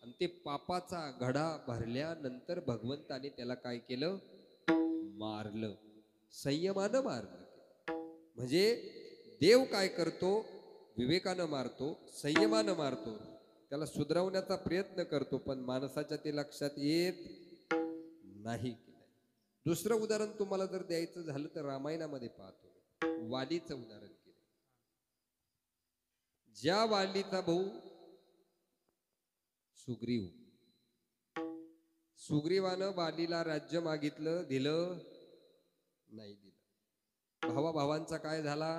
आणि ते पापाचा घडा भरल्यानंतर भगवंताने त्याला काय केलं, मारलं. संयमानं मारलं. म्हणजे देव काय करतो, विवेकानं मारतो, संयमानं मारतो, त्याला सुधरवण्याचा प्रयत्न करतो, पण माणसाच्या ते लक्षात येत नाही. दुसरं उदाहरण तुम्हाला जर द्यायचं झालं तर रामायणामध्ये पाहतो, वालीचं उदाहरण केलं. ज्या वालीचा भाऊ सुग्रीव, सुग्रीवानं वालीला राज्य मागितलं, दिलं नाही दिलं. भावाभावांचा काय झाला,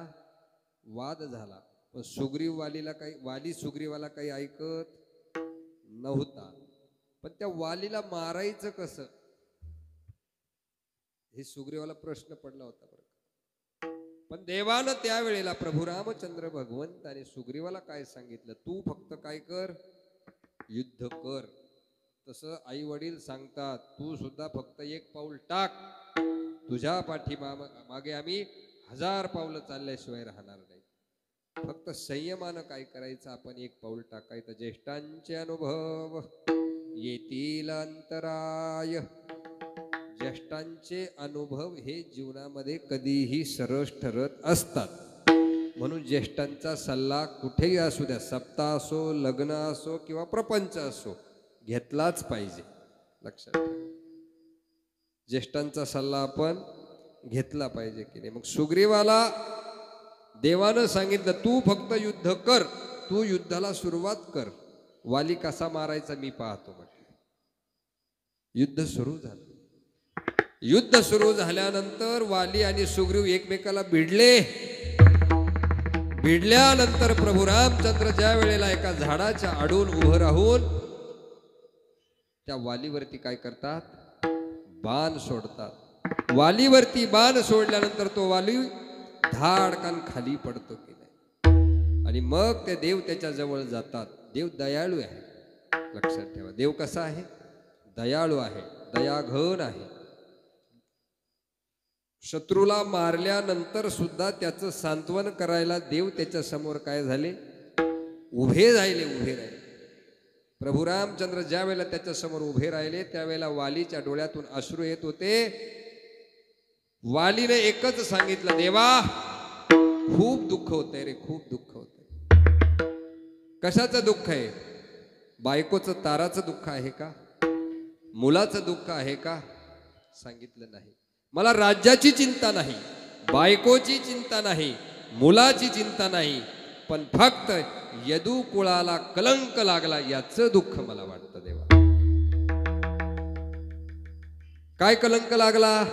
वाद झाला. पण वाली सुग्रीवाला काही ऐकत नव्हता. पण त्या वालीला मारायचं कसं, हे सुग्रीवाला प्रश्न पडला होता बरं. पण देवानं त्यावेळेला प्रभू रामचंद्र भगवंताने सुग्रीवाला काय सांगितलं, तू फक्त काय कर, युद्ध कर. तसं आई वडील सांगतात, तू सुद्धा फक्त एक पाऊल टाक, तुझ्या मागे आम्ही 1000 पावलं चालल्याशिवाय राहणार नाही. फक्त संयमानं काय करायचं, आपण एक पाऊल टाकायचं. ज्येष्ठांचे अनुभव येतील अंतराय. ज्येष्ठांचे अनुभव हे जीवनामध्ये कधीही सरस ठरत असतात. म्हणून ज्येष्ठांचा सल्ला कुठेही असू द्या, सप्ताह असो, लग्न असो किंवा प्रपंच असो, घेतलाच पाहिजे. लक्षात ठेवा, ज्येष्ठांचा सल्ला आपण घेतला पाहिजे की नाही. मग सुग्रीवाला देवानं सांगितलं, तू फक्त युद्ध कर, तू युद्धाला सुरुवात कर, वाली कसा मारायचा मी पाहतो म्हटलं. युद्ध सुरू झालं. युद्ध सुरू झाल्यानंतर वाली आणि सुग्रीव एकमेकाला भिडले. भिडल्यानंतर प्रभू रामचंद्र ज्या वेळेला एका झाडाच्या आडून उभं राहून त्या वालीवरती काय करतात, बाण सोडतात. वालीवरती बाण सोडल्यानंतर तो वाली धाडकान खाली पडतो की नाही. आणि मग ते देव त्याच्या जवळ जातात. देव दयाळू आहे. लक्षात ठेवा, देव कसा आहे, दयाळू आहे, दयाघन आहे. शत्रूला मारल्यानंतर सुद्धा त्याचं सांत्वन करायला देव त्याच्या समोर काय झाले, उभे राहिले. प्रभू रामचंद्र ज्या वेळेला त्याच्या समोर उभे राहिले त्यावेळेला वालीच्या डोळ्यातून अश्रू येत होते. वालीने एकच सांगितलं, देवा खूप दुःख होतंय रे, खूप दुःख होतंय. कशाचं दुःख आहे, बायकोचं ताराचं दुःख आहे का, मुलाचं दुःख आहे का, सांगितलं नाही. मला राज्याची चिंता नाही, बायकोची चिंता नाही, मुलाची चिंता नाही, पण फक्त यदू कुळाला कलंक लागला याचं दुःख मला वाटतं देवा. काय कलंक लागला,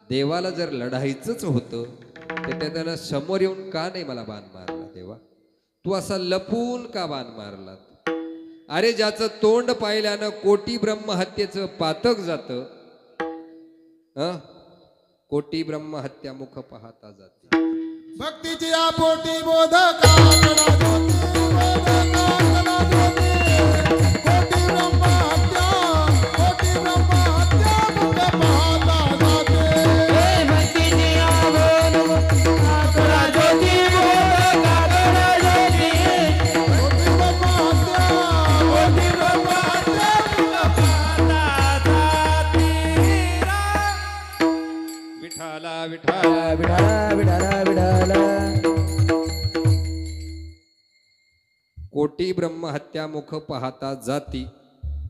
देवाला जर लढायचंच होतं तर त्यानं समोर येऊन का नाही मला बाण मारला देवा, तू असा लपून का बाण मारला. अरे ज्याचं तोंड पाहिल्यानं कोटी ब्रह्महत्येचं पातक जातं, कोटी ब्रह्महत्या मुख पाहता जाते. भक्तीची आपोटी बोधका कोटी ब्रह्महत्या मुख पाहता जाती,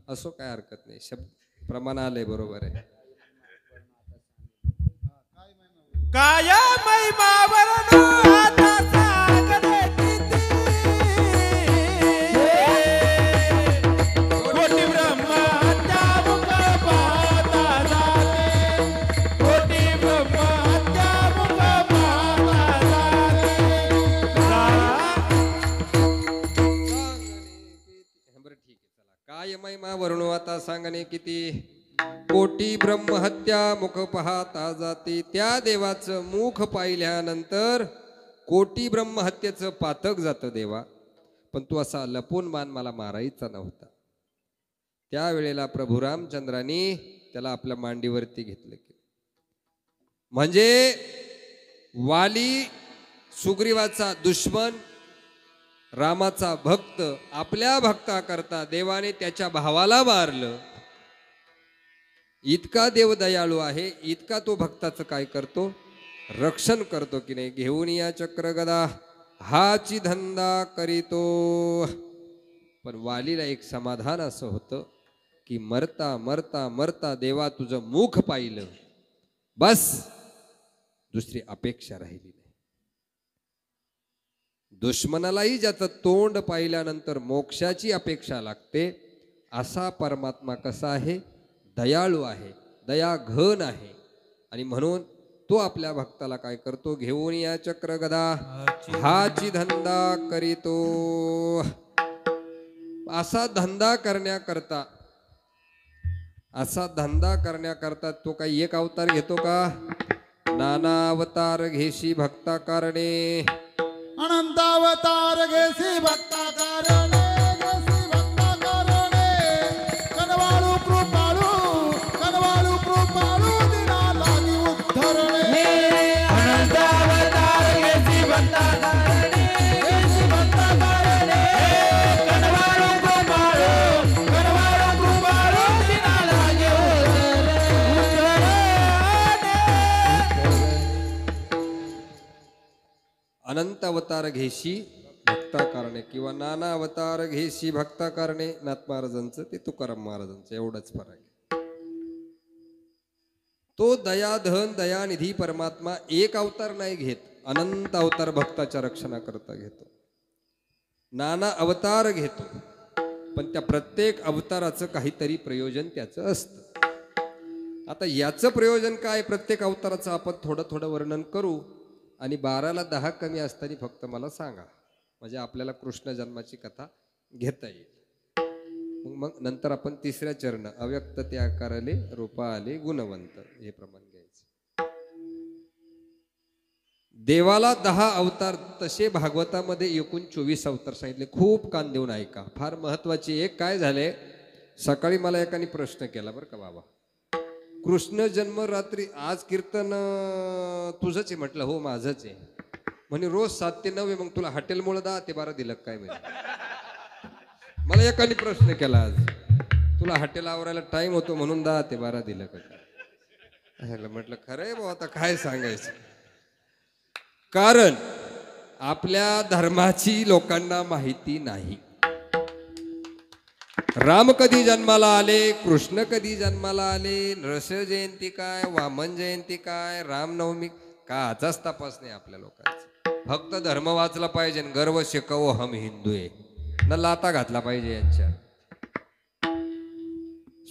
असो काय हरकत नाही, शब्द प्रमाण आलंय, बरोबर आहे. काय महिमा वर्णो आता सांगणे किती, कोटी ब्रह्महत्या मुख पाहता जाते, कोटी ब्रह्महत्या मुख पाहता जाते. बरं ठीक आहे, चला. काय महिमा वर्णो आता सांगणे किती, कोटी ब्रह्महत्या मुख पाहता जाती. त्या देवाचं मुख पाहिल्यानंतर कोटी ब्रह्महत्येचं पातक जातं देवा, पण तू असा लपून बाण मला मारायचा नव्हता. त्यावेळेला प्रभू रामचंद्रांनी त्याला आपल्या मांडीवरती घेतलं. म्हणजे वाली सुग्रीवाचा दुश्मन, रामाचा भक्त, आपल्या भक्ताकरता देवाने त्याच्या भावाला मारलं. इतका देव दयाळू आहे, इतका तो भक्ताचं काय करतो, रक्षण करतो की नाही. घेऊन या चक्र गदा हाची धंदा करीतो. पण वालीला एक समाधान असं होतं की मरता मरता मरता देवा तुझं मुख पाहिलं, बस दुसरी अपेक्षा राहिली नाही. दुश्मनालाही ज्याचं तोंड पाहिल्यानंतर मोक्षाची अपेक्षा लागते, असा परमात्मा कसा आहे, दयाळू आहे, दयाघन आहे. आणि म्हणून तो आपल्या भक्ताला काय करतो, घेऊन या चक्र गदा हाची धंदा करीतो. असा धंदा करण्याकरता तो काही एक अवतार घेतो का? नाना अवतार घेशी भक्ता कारणे. अनंत अवतार घेसी भक्ता कारणे, घेसी भक्ता कारणे. कनवाळू कृपाळू, कनवाळू कृपाळू दिना लागी उद्धरणे. अनंत अवतार घेसी भक्ता कारणे, घेसी भक्ता कारणे. कनवाळू कृपाळू दिना लागे उद्धरणे. अनंत अवतार घेशी भक्ता कारणे किंवा नाना अवतार घेशी भक्ता कारणे. नाथ महाराजांचं ते तुकाराम महाराजांचं एवढंच फरक आहे. तो दयाधन दयानिधी परमात्मा एक अवतार नाही घेत, अनंत अवतार भक्ताच्या रक्षणाकरता घेतो. नाना अवतार घेतो, पण त्या प्रत्येक अवताराचं काहीतरी प्रयोजन त्याचं असतं. आता याचं प्रयोजन काय, प्रत्येक अवताराचं आपण थोडं थोडं वर्णन करू आणि 12ला 10 कमी असताना फक्त मला सांगा, म्हणजे आपल्याला कृष्ण जन्माची कथा घेता येईल. मग नंतर आपण तिसऱ्या चरण अव्यक्त ते आकारले रूपा आले गुणवंत हे प्रमाण घ्यायचं. देवाला 10 अवतार, तसे भागवतामध्ये एकूण 24 अवतार सांगितले. खूप कान देऊन ऐका, फार महत्वाची. एक काय झाले, सकाळी मला एकाने प्रश्न केला बरं का, बाबा कृष्ण जन्म रात्री आज कीर्तन तुझंच आहे. म्हटलं हो माझंच आहे. म्हणे रोज 7 ते 9 आहे, मग तुला हॉटेलमुळे 10 ते 12 दिलं काय? मला एकाने प्रश्न केला आज, तुला हॉटेल आवरायला टाइम होतो म्हणून 10 ते 12 दिलं का? म्हटलं खरं आहे भाऊ, आता काय सांगायचं. कारण आपल्या धर्माची लोकांना माहिती नाही. राम कधी जन्माला आले, कृष्ण कधी जन्माला आले, नृसिंह जयंती काय, वामन जयंती काय, रामनवमी काचाच तपास नाही आपल्या लोकांचा. फक्त धर्म वाचला पाहिजे, गर्व शिकवो हम हिंदू आहे, न लाता घातला पाहिजे यांच्या.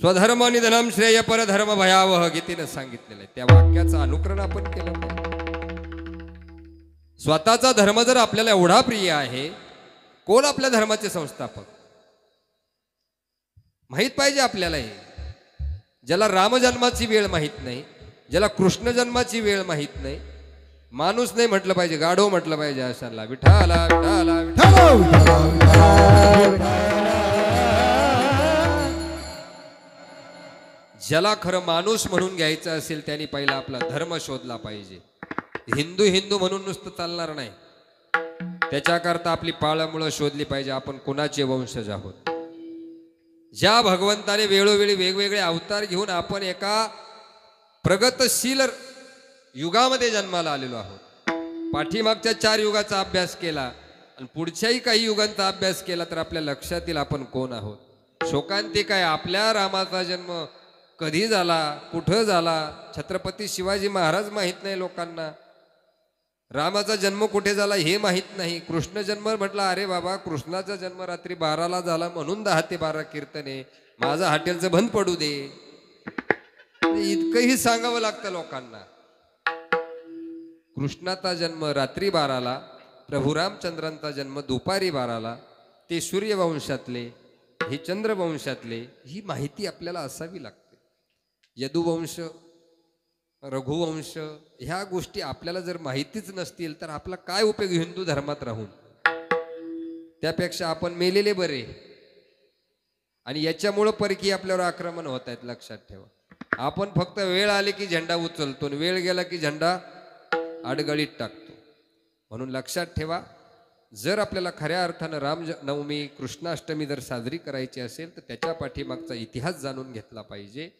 स्वधर्म निधनम श्रेय परधर्म भयावह गीतेनं सांगितलेलं आहे. त्या वाक्याचं अनुकरण आपण केलं पाहिजे. स्वतःचा धर्म जर आपल्याला एवढा प्रिय आहे, कोण आपल्या धर्माचे संस्थापक माहित पाहिजे आपल्याला. हे ज्याला रामजन्माची वेळ माहित नाही, ज्याला कृष्ण जन्माची वेळ माहित नाही, माणूस नाही म्हटलं पाहिजे, गाढव म्हटलं पाहिजे अशाला. विठाला विठाला ज्याला खरं माणूस म्हणून घ्यायचं असेल त्यांनी पहिला आपला धर्म शोधला पाहिजे. हिंदू हिंदू म्हणून नुसतं चालणार नाही, त्याच्याकरता आपली पाळंमुळं शोधली पाहिजे. आपण कुणाचे वंशज आहोत. ज्या भगवंताने वेळोवेळी वेगवेगळे अवतार घेऊन आपण एका प्रगतशील युगामध्ये जन्माला आलेलो आहोत. पाठीमागच्या 4 युगाचा अभ्यास केला आणि पुढच्याही काही युगांचा अभ्यास केला तर आपल्या लक्षात येईल आपण कोण आहोत. शोकांतिक आहे, आपल्या रामाचा जन्म कधी झाला, कुठं झाला, छत्रपती शिवाजी महाराज माहीत नाही लोकांना. रामाचा जन्म कुठे झाला हे माहीत नाही. कृष्ण जन्म म्हटला, अरे बाबा कृष्णाचा जन्म रात्री 12ला झाला म्हणून 10 ते 12 कीर्तने, माझं हॉटेलचं बंद पडू दे. इतकंही सांगावं लागतं लोकांना. कृष्णाचा जन्म रात्री 12ला, प्रभू रामचंद्रांचा जन्म दुपारी 12ला, ते सूर्यवंशातले, हे चंद्रवंशातले, ही माहिती आपल्याला असावी लागते. यदुवंश, रघुवंश ह्या गोष्टी आपल्याला जर माहितीच नसतील तर आपला काय उपयोग हिंदू धर्मात राहून. त्यापेक्षा आपण मेलेले बरे. आणि याच्यामुळं परकीय आपल्यावर आक्रमण होत आहेत, लक्षात ठेवा. आपण फक्त वेळ आली की झेंडा उचलतो, वेळ गेला की झेंडा आडगळीत टाकतो. म्हणून लक्षात ठेवा, जर आपल्याला खऱ्या अर्थानं रामनवमी कृष्णाष्टमी जर साजरी करायची असेल तर त्याच्या पाठीमागचा इतिहास जाणून घेतला पाहिजे.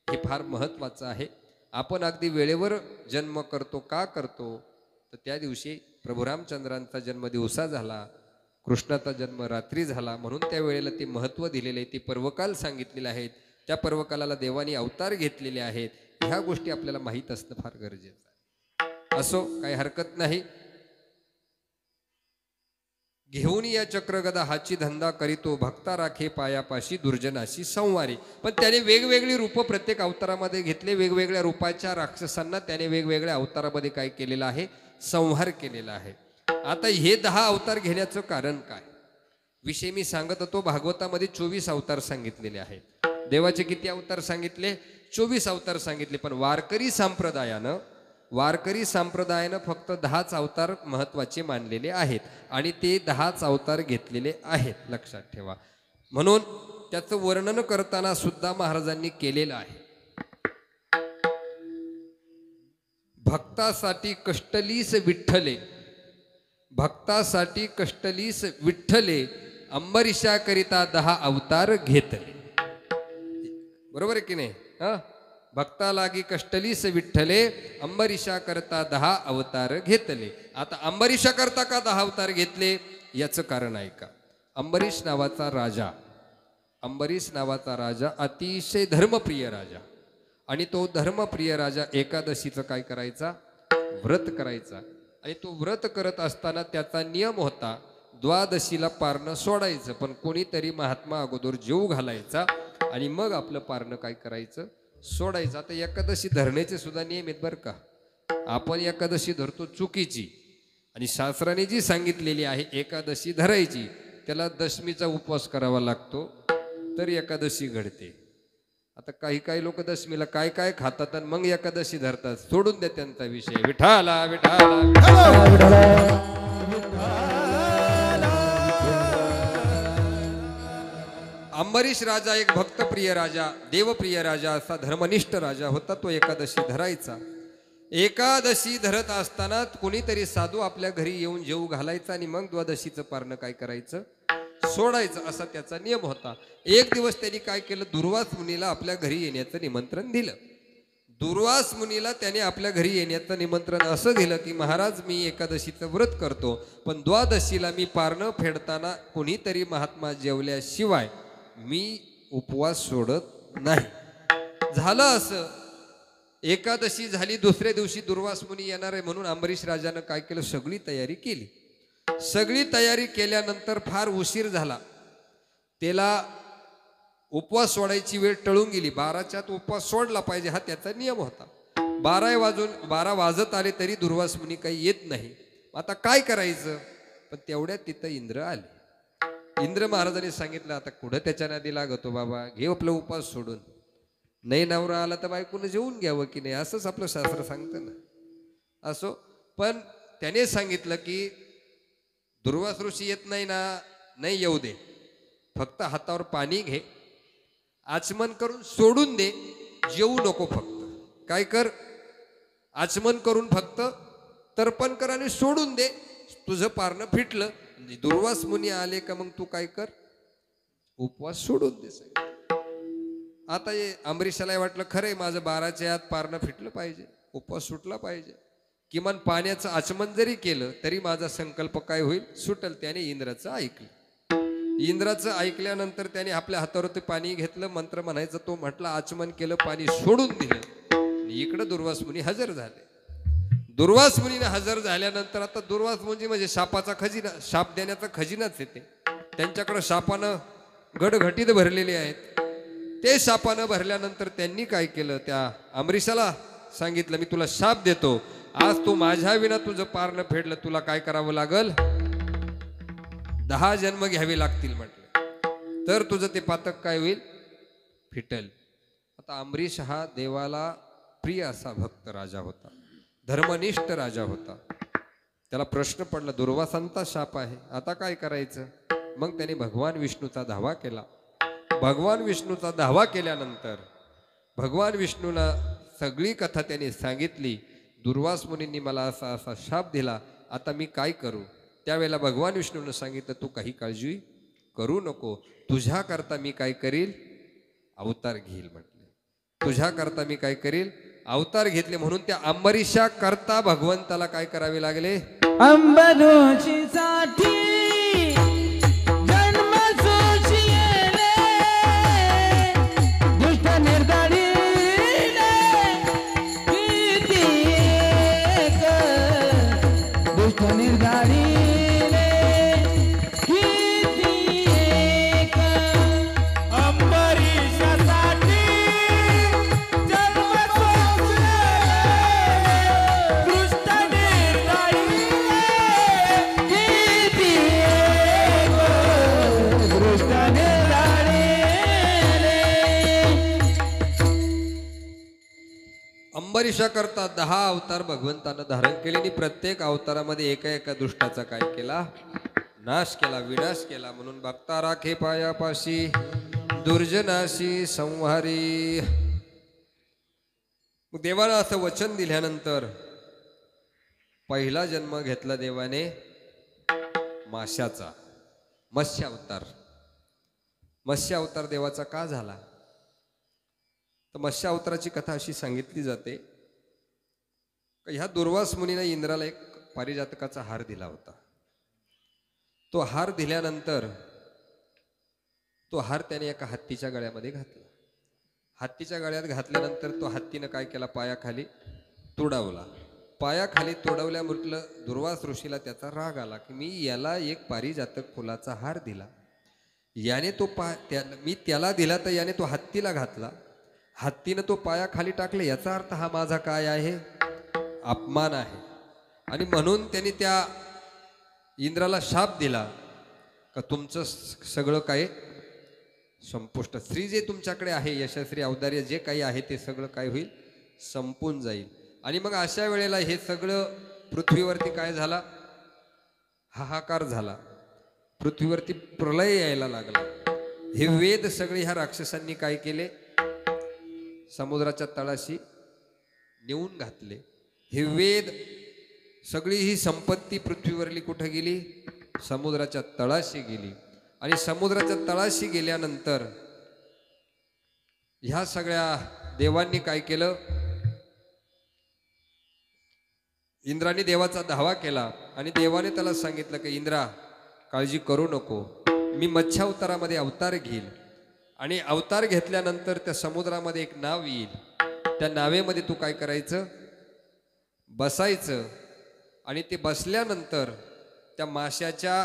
हे फार महत्त्वाचं आहे. आपण अगदी वेळेवर जन्म करतो का करतो, तर त्या दिवशी प्रभू रामचंद्रांचा जन्म दिवसा झाला, कृष्णाचा जन्म रात्री झाला, म्हणून त्या वेळेला ते महत्त्व दिलेले आहे. ते पर्वकाल सांगितलेले आहेत, त्या पर्वकालाला देवानी अवतार घेतलेले आहेत. ह्या गोष्टी आपल्याला माहीत असणं फार गरजेचं आहे. असो, काही हरकत नाही. घेऊन या चक्रगदा हाची धंदा करीतो, भक्ता राखे पायापाशी दुर्जनाशी संवारी. पण त्याने वेगवेगळी रूपं प्रत्येक अवतारामध्ये घेतले. वेगवेगळ्या रूपाच्या राक्षसांना त्याने वेगवेगळ्या अवतारामध्ये काय केलेलं आहे? संहार केलेला आहे. आता हे 10 अवतार घेण्याचं कारण काय? विषय मी सांगत होतो. भागवतामध्ये 24 अवतार सांगितलेले आहेत. देवाचे किती अवतार सांगितले? 24 अवतार सांगितले. पण वारकरी संप्रदायानं फक्त 10च अवतार महत्वाचे मानलेले आहेत आणि ते 10च अवतार घेतलेले आहेत, लक्षात ठेवा. म्हणून त्याचं वर्णन करताना सुद्धा महाराजांनी केलेलं आहे. भक्तासाठी कष्टलीस विठ्ठले, भक्तासाठी कष्टलीस विठ्ठले, अंबरीशाकरिता 10 अवतार घेतले. बरोबर आहे की नाही? भक्ता लागी कष्टलीस विठ्ठले, अंबरीशा करता 10 अवतार घेतले. आता अंबरीशा करता का 10 अवतार घेतले? याचं कारण आहे का? अंबरीश नावाचा राजा अतिशय धर्मप्रिय राजा. आणि तो धर्मप्रिय राजा एकादशीचं काय करायचा? व्रत करायचा. आणि तो व्रत करत असताना त्याचा नियम होता द्वादशीला पारणं सोडायचं. पण कोणीतरी महात्मा अगोदर जेव घालायचा आणि मग आपलं पारणं काय करायचं? सोडायचं. आता एकादशी धरण्याचे सुद्धा नियम आहेत बरं का. आपण एकादशी धरतो चुकीची, आणि शास्त्राने जी सांगितलेली आहे एकादशी धरायची, त्याला दशमीचा उपवास करावा लागतो तर एकादशी घडते. आता काही लोक दशमीला काय काय खातात आणि मग एकादशी धरतात. सोडून द्या त्यांचा विषय. विठाला विठाला अंबरीश राजा एक भक्तप्रिय राजा, देवप्रिय राजा, असा धर्मनिष्ठ राजा होता. तो एकादशी धरायचा. एकादशी धरत असताना कोणीतरी साधू आपल्या घरी येऊन जेवू घालायचा आणि मग द्वादशीचं पारणं काय करायचं? सोडायचं, असा त्याचा नियम होता. एक दिवस त्यांनी काय केलं? दुर्वास मुनीला आपल्या घरी येण्याचं निमंत्रण दिलं. दुर्वास मुनीला त्याने आपल्या घरी येण्याचं निमंत्रण असं दिलं की महाराज, मी एकादशीचं व्रत करतो, पण द्वादशीला मी पारणं फेडताना कोणीतरी महात्मा जेवल्याशिवाय मी उपवास सोडत नाही. झालं असं. एकादशी झाली. दुसऱ्या दिवशी दुर्वास मुनी येणार आहे म्हणून अंबरीश राजानं काय केलं? सगळी तयारी केली. सगळी तयारी केल्यानंतर फार उशीर झाला. त्याला उपवास सोडायची वेळ टळून गेली. 12च्या आत उपवास सोडला पाहिजे, हा त्याचा नियम होता. 12 वाजत आले तरी दुर्वास मुनी काही येत नाही. आता काय करायचं? पण तेवढ्यात तिथं इंद्र आले. इंद्र महाराजांनी सांगितलं, आता कुठं त्याच्या नादी लागतो बाबा, घे आपला उपवास सोडून. नाही नवरा आला तर बायकोनं जेवून घ्यावं की नाही, असंच आपलं शास्त्र सांगतं ना. असो, पण त्याने सांगितलं की दुर्वास ऋषी येत नाही ना, नाही येऊ दे, फक्त हातावर पाणी घे, आचमन करून सोडून दे, जेवू नको. फक्त काय कर? आचमन करून फक्त तर्पण कर आणि सोडून दे. तुझं पारणं फिटलं. दुर्वास मुनी आले का मग तू काय कर? उपवास सोडून दे. आता अंबरीशाला वाटलं खरंय माझं 12च्या आत पारणं फिटलं पाहिजे, उपवास सुटला पाहिजे. किमान पाण्याचं आचमन जरी केलं तरी माझा संकल्प काय होईल? सुटल. त्याने इंद्राचं ऐकलं. इंद्राचं ऐकल्यानंतर त्याने आपल्या हातावर ते पाणी घेतलं, मंत्र म्हणायचं तो म्हटला, आचमन केलं, पाणी सोडून दिलं. इकडं दुर्वास मुनी हजर झाले. दुर्वास मुनीने हजर झाल्यानंतर आता दुर्वास म्हणजे शापाचा खजिना, शाप देण्याचा खजिनाच येते त्यांच्याकडं. शापानं गडघटीत भरलेले आहेत. ते शापानं भरल्यानंतर त्यांनी काय केलं? त्या अंबरीशाला सांगितलं, मी तुला शाप देतो, आज तू माझ्या विना तुझं पारणं फेडलं, तुला काय करावं लागल? 10 जन्म घ्यावे लागतील म्हटलं, तर तुझं ते पातक काय होईल? फिटल. आता अंबरीश हा देवाला प्रिय असा भक्त राजा होता, धर्मनिष्ठ राजा होता. त्याला प्रश्न पडला, दुर्वासांचा शाप आहे, आता काय करायचं? मग त्याने भगवान विष्णूचा धावा केला. भगवान विष्णूचा धावा केल्यानंतर भगवान विष्णूला सगळी कथा त्याने सांगितली. दुर्वास मुनींनी मला असा असा शाप दिला, आता मी काय करू? त्यावेळेला भगवान विष्णूनं सांगितलं, तू काही काळजी करू नको, तुझ्याकरता मी काय करील? अवतार घेईल म्हटले. तुझ्याकरता मी काय करील? अवतार घेतले. म्हणून त्या अंबरीशा करता भगवंताला काय करावे लागले? अंबरीसाठी जन्म सोशियले, दुष्ट निर्दाळीने किती एक, दुष्ट निर्दाळीने अंबरीषा करता 10 अवतार भगवंतानं धारण केले आणि प्रत्येक अवतारामध्ये एका एका दुष्टाचा काय केला, नाश केला, विनाश केला. म्हणून भक्ता राखे पायापाशी दुर्जनाशी संहारी. देवाला असं वचन दिल्यानंतर पहिला जन्म घेतला देवाने माशाचा, मत्स्य अवतार. मत्स्य अवतार देवाचा का झाला, तर मत्स्य अवताराची कथा अशी सांगितली जाते की ह्या दुर्वास मुनीने इंद्राला एक पारिजातकाचा हार दिला होता. तो हार दिल्यानंतर तो हार त्याने एका हत्तीच्या गळ्यामध्ये घातला. हत्तीच्या गळ्यात घातल्यानंतर तो हत्तीनं काय केला, पायाखाली तुडवला. पायाखाली तुडवल्या म्हटलं दुर्वास ऋषीला त्याचा राग आला की मी याला एक पारिजातक फुलाचा हार दिला, याने तो मी त्याला दिला तर याने तो हत्तीला घातला, हत्तीनं तो पायाखाली टाकले, याचा अर्थ हा माझा काय आहे, अपमान आहे. आणि म्हणून त्यांनी त्या इंद्राला शाप दिला का तुमचं सगळं काय संपुष्ट, स्त्री जे तुमच्याकडे आहे, यशस्वी औदार्य जे काही आहे ते सगळं काय होईल, संपून जाईल. आणि मग अशा वेळेला हे सगळं पृथ्वीवरती काय झाला, हाहाकार झाला, पृथ्वीवरती प्रलय यायला लागला. हे वेद सगळे ह्या राक्षसांनी काय केले, समुद्राच्या तळाशी नेऊन घातले. हे वेद सगळी ही संपत्ती पृथ्वीवरली कुठं गेली, समुद्राच्या तळाशी गेली. आणि समुद्राच्या तळाशी गेल्यानंतर ह्या सगळ्या देवांनी काय केलं, इंद्राने देवाचा धावा केला आणि देवाने त्याला सांगितलं की इंद्रा काळजी करू नको, मी मत्स्य अवतारामध्ये अवतार घेईल आणि अवतार घेतल्यानंतर त्या समुद्रामध्ये एक नाव येईल, त्या नावेमध्ये तू काय करायचं, बसायचं. आणि ते बसल्यानंतर त्या माशाच्या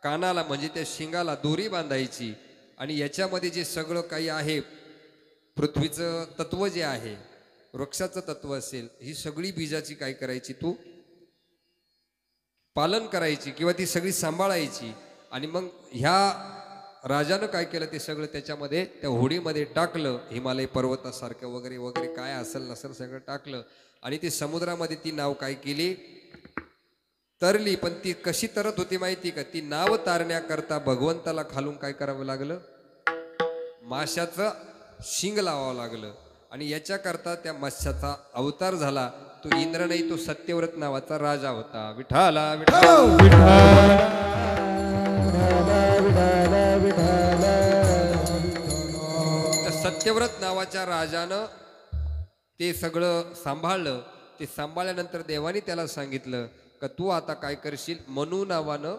कानाला म्हणजे त्या शिंगाला दोरी बांधायची आणि याच्यामध्ये जे सगळं काही आहे, पृथ्वीचं तत्व जे आहे, वृक्षाचं तत्व असेल, ही सगळी बीजाची काय करायची, तू पालन करायची किंवा ती सगळी सांभाळायची. आणि मग ह्या राजानं काय केलं, ते सगळं त्याच्यामध्ये त्या होडीमध्ये टाकलं, हिमालय पर्वतासारखं वगैरे वगैरे काय असेल नसेल सगळं टाकलं आणि ती समुद्रामध्ये ती नाव काय केली, तरली. पण ती कशी तरत होती माहिती का, ती नाव तारण्याकरता भगवंताला खालून काय करावं लागलं, माशाचं शिंग लावावं लागलं. आणि याच्याकरता त्या मत्स्याचा अवतार झाला. तो इंद्र नाही, तो सत्यव्रत नावाचा राजा होता. विठाला विठाला सत्यव्रत नावाच्या राजानं ते सगळं सांभाळलं. ते सांभाळल्यानंतर देवानी त्याला सांगितलं का तू आता काय करशील, मनू नावानं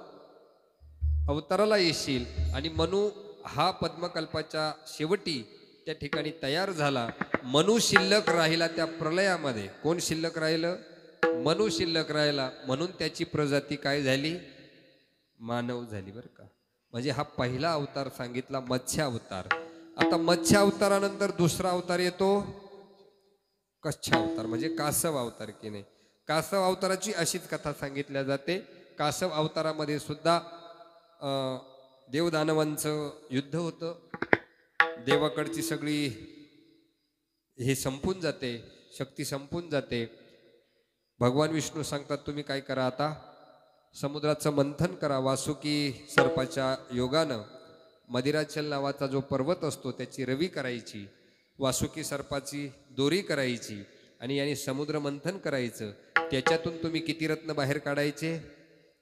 अवताराला येशील. आणि मनू हा पद्मकल्पाच्या शेवटी त्या ठिकाणी तयार झाला. मनू शिल्लक राहिला त्या प्रलयामध्ये. कोण शिल्लक राहिलं, मनू शिल्लक राहिला. म्हणून त्याची प्रजाती काय झाली, मानव झाली. बरं का, म्हणजे हा पहिला अवतार सांगितला मत्स्य अवतार. आता मत्स्य अवतारानंतर दुसरा अवतार येतो कच्छ अवतार, म्हणजे कासव अवतार की नाही. कासव अवताराची अशीच कथा सांगितल्या जाते. कासव अवतारामध्ये सुद्धा देवदानवांचं युद्ध होतं. देवाकडची सगळी हे संपून जाते, शक्ती संपून जाते. भगवान विष्णू सांगतात तुम्ही काय करा, आता समुद्राचं मंथन करा. वासुकी सर्पाच्या योगानं मदिराचल नावाचा जो पर्वत असतो त्याची रवी करायची, वासुकी सर्पाची दोरी करायची आणि याने समुद्र मंथन करायचं. त्याच्यातून तुम्ही किती रत्न बाहेर काढायचे,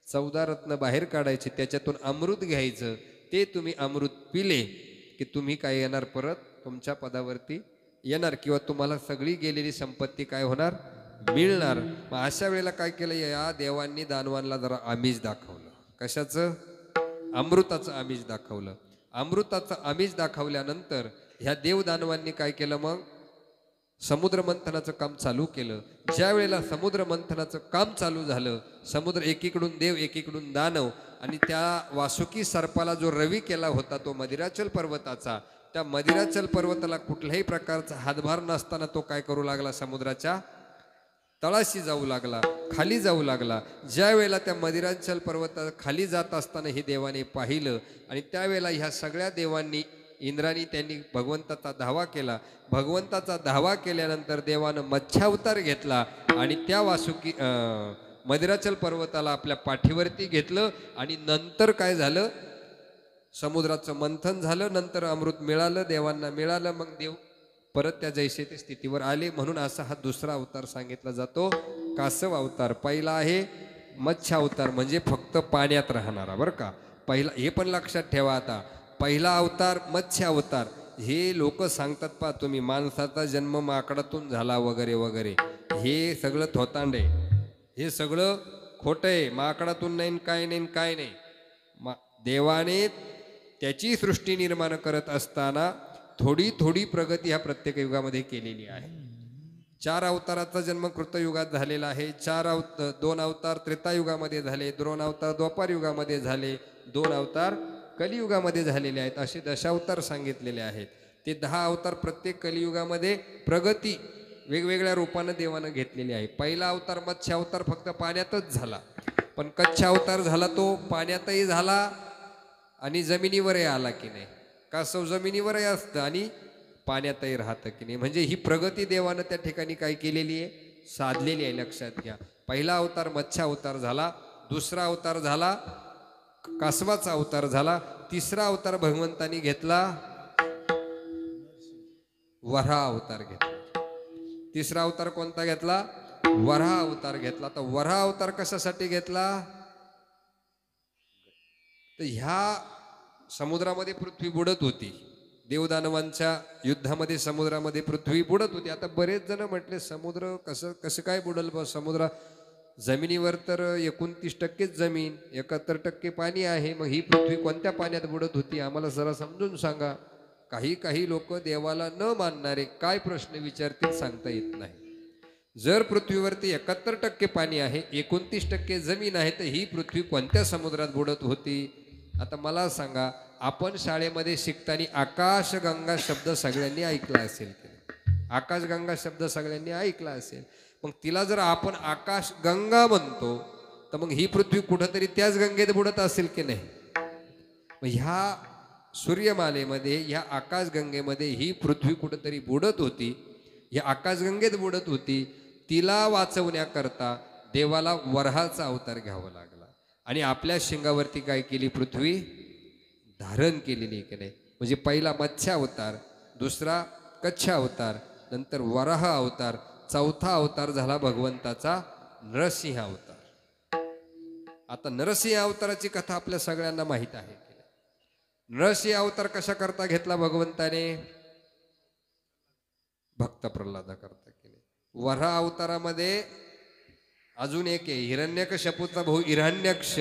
14 रत्न बाहेर काढायचे. त्याच्यातून अमृत घ्यायचं. ते तुम्ही अमृत पिले की तुम्ही काय येणार, परत तुमच्या पदावरती येणार किंवा तुम्हाला सगळी गेलेली संपत्ती काय होणार, मिळणार. मग अशा वेळेला काय केलं, या देवांनी दानवांना जरा आमिष दाखवलं. कशाचं, अमृताचं आमिष दाखवलं. अमृताचं आमिष दाखवल्यानंतर ह्या देवदानवांनी काय केलं, मग समुद्र मंथनाचं काम चालू केलं. ज्या वेळेला समुद्र मंथनाचं काम चालू झालं, समुद्र एकीकडून देव एकीकडून दानव, आणि त्या वासुकी सर्पाला जो रवी केला होता तो मदिराचल पर्वताचा, त्या मदिराचल पर्वताला कुठल्याही प्रकारचा हातभार नसताना तो काय करू लागला, समुद्राच्या तळाशी जाऊ लागला, खाली जाऊ लागला. ज्या वेळेला त्या मदिराचल पर्वता खाली जात असताना हे देवाने पाहिलं आणि त्यावेळेला ह्या सगळ्या देवांनी इंद्राने त्यांनी भगवंताचा धावा केला. भगवंताचा धावा केल्यानंतर देवानं मत्स्यावतार घेतला आणि त्या वासुकी मदिराचल पर्वताला आपल्या पाठीवरती घेतलं. आणि नंतर काय झालं, समुद्राचं मंथन झालं, नंतर अमृत मिळालं, देवांना मिळालं. मग देव परत त्या जैसे ते स्थितीवर आले. म्हणून असा हा दुसरा अवतार सांगितला जातो, कासव अवतार. पहिला आहे मत्स्य अवतार, म्हणजे फक्त पाण्यात राहणारा, बरं का. पहिला हे पण लक्षात ठेवा. आता पहिला अवतार मत्स्य अवतार. हे लोक सांगतात पहा तुम्ही, माणसाचा जन्म माकडातून झाला वगैरे वगैरे, हे सगळं थोतांडे, हे सगळं खोटं आहे. माकडातून नाही, काय नाही, काय नाही. देवाने त्याची सृष्टी निर्माण करत असताना थोडी थोडी प्रगती ह्या प्रत्येक युगामध्ये केलेली आहे. 4 अवताराचा जन्म कृतयुगात झालेला आहे. 2 अवतार त्रेतायुगामध्ये झाले, 2 अवतार द्वापार युगामध्ये झाले, 2 अवतार कलियुगामध्ये झालेले आहेत. असे दशावतार सांगितलेले आहेत. ते 10 अवतार प्रत्येक कलियुगामध्ये प्रगती वेगवेगळ्या रूपानं देवानं घेतलेली आहे. पहिला अवतार मत्स्य अवतार फक्त पाण्यातच झाला, पण कच्छ अवतार झाला तो पाण्यातही झाला आणि जमिनीवरही आला की नाही. कासव जमिनीवरही असतं आणि पाण्यातही राहतं की नाही. म्हणजे ही प्रगती देवानं त्या ठिकाणी काय केलेली आहे, साधलेली आहे. लक्षात घ्या. पहिला अवतार मत्स्य अवतार झाला, दुसरा अवतार झाला कासवाचा अवतार झाला, तिसरा अवतार भगवंतानी घेतला वराह अवतार घेतला. तिसरा अवतार कोणता घेतला, वराह अवतार घेतला. तर वराह अवतार कशासाठी घेतला, तर ह्या समुद्रामध्ये पृथ्वी बुडत होती. देवदानवांच्या युद्धामध्ये समुद्रामध्ये पृथ्वी बुडत होती. आता बरेच जण म्हटले समुद्र कसं काय बुडल बा, समुद्र जमिनीवर तर 29% जमीन, 71% पाणी आहे, मग ही पृथ्वी कोणत्या पाण्यात बुडत होती, आम्हाला जरा समजून सांगा. काही लोक देवाला न मानणारे काय प्रश्न विचारतील सांगता येत नाही. जर पृथ्वीवरती 71% पाणी आहे, 29% जमीन आहे, तर ही पृथ्वी कोणत्या समुद्रात बुडत होती. आता मला सांगा, आपण शाळेमध्ये शिकताना आकाशगंगा शब्द सगळ्यांनी ऐकला असेल. आकाशगंगा शब्द सगळ्यांनी ऐकला असेल. मग तिला जर आपण आकाशगंगा म्हणतो, तर मग ही पृथ्वी कुठंतरी त्याच गंगेत बुडत असेल की नाही. मग ह्या सूर्यमालेमध्ये, ह्या आकाशगंगेमध्ये ही पृथ्वी कुठंतरी बुडत होती, ह्या आकाशगंगेत बुडत होती. तिला वाचवण्याकरता देवाला वराहाचा अवतार घ्यावा लागला आणि आपल्या शिंगावरती काय केली, पृथ्वी धारण केलेली की नाही. म्हणजे पहिला मत्स्य अवतार, दुसरा कच्छ अवतार, नंतर वराह अवतार, चौथा अवतार झाला भगवंताचा नरसिंह अवतार. आता नरसिंह अवताराची कथा आपल्या सगळ्यांना माहीत आहे. नरसिंह अवतार कशा करता घेतला भगवंताने, भक्त प्रल्हादा करता केले. वराह अवतारामध्ये अजून एक आहे, हिरण्यकश्यपूचा भाऊ हिरण्यक्ष,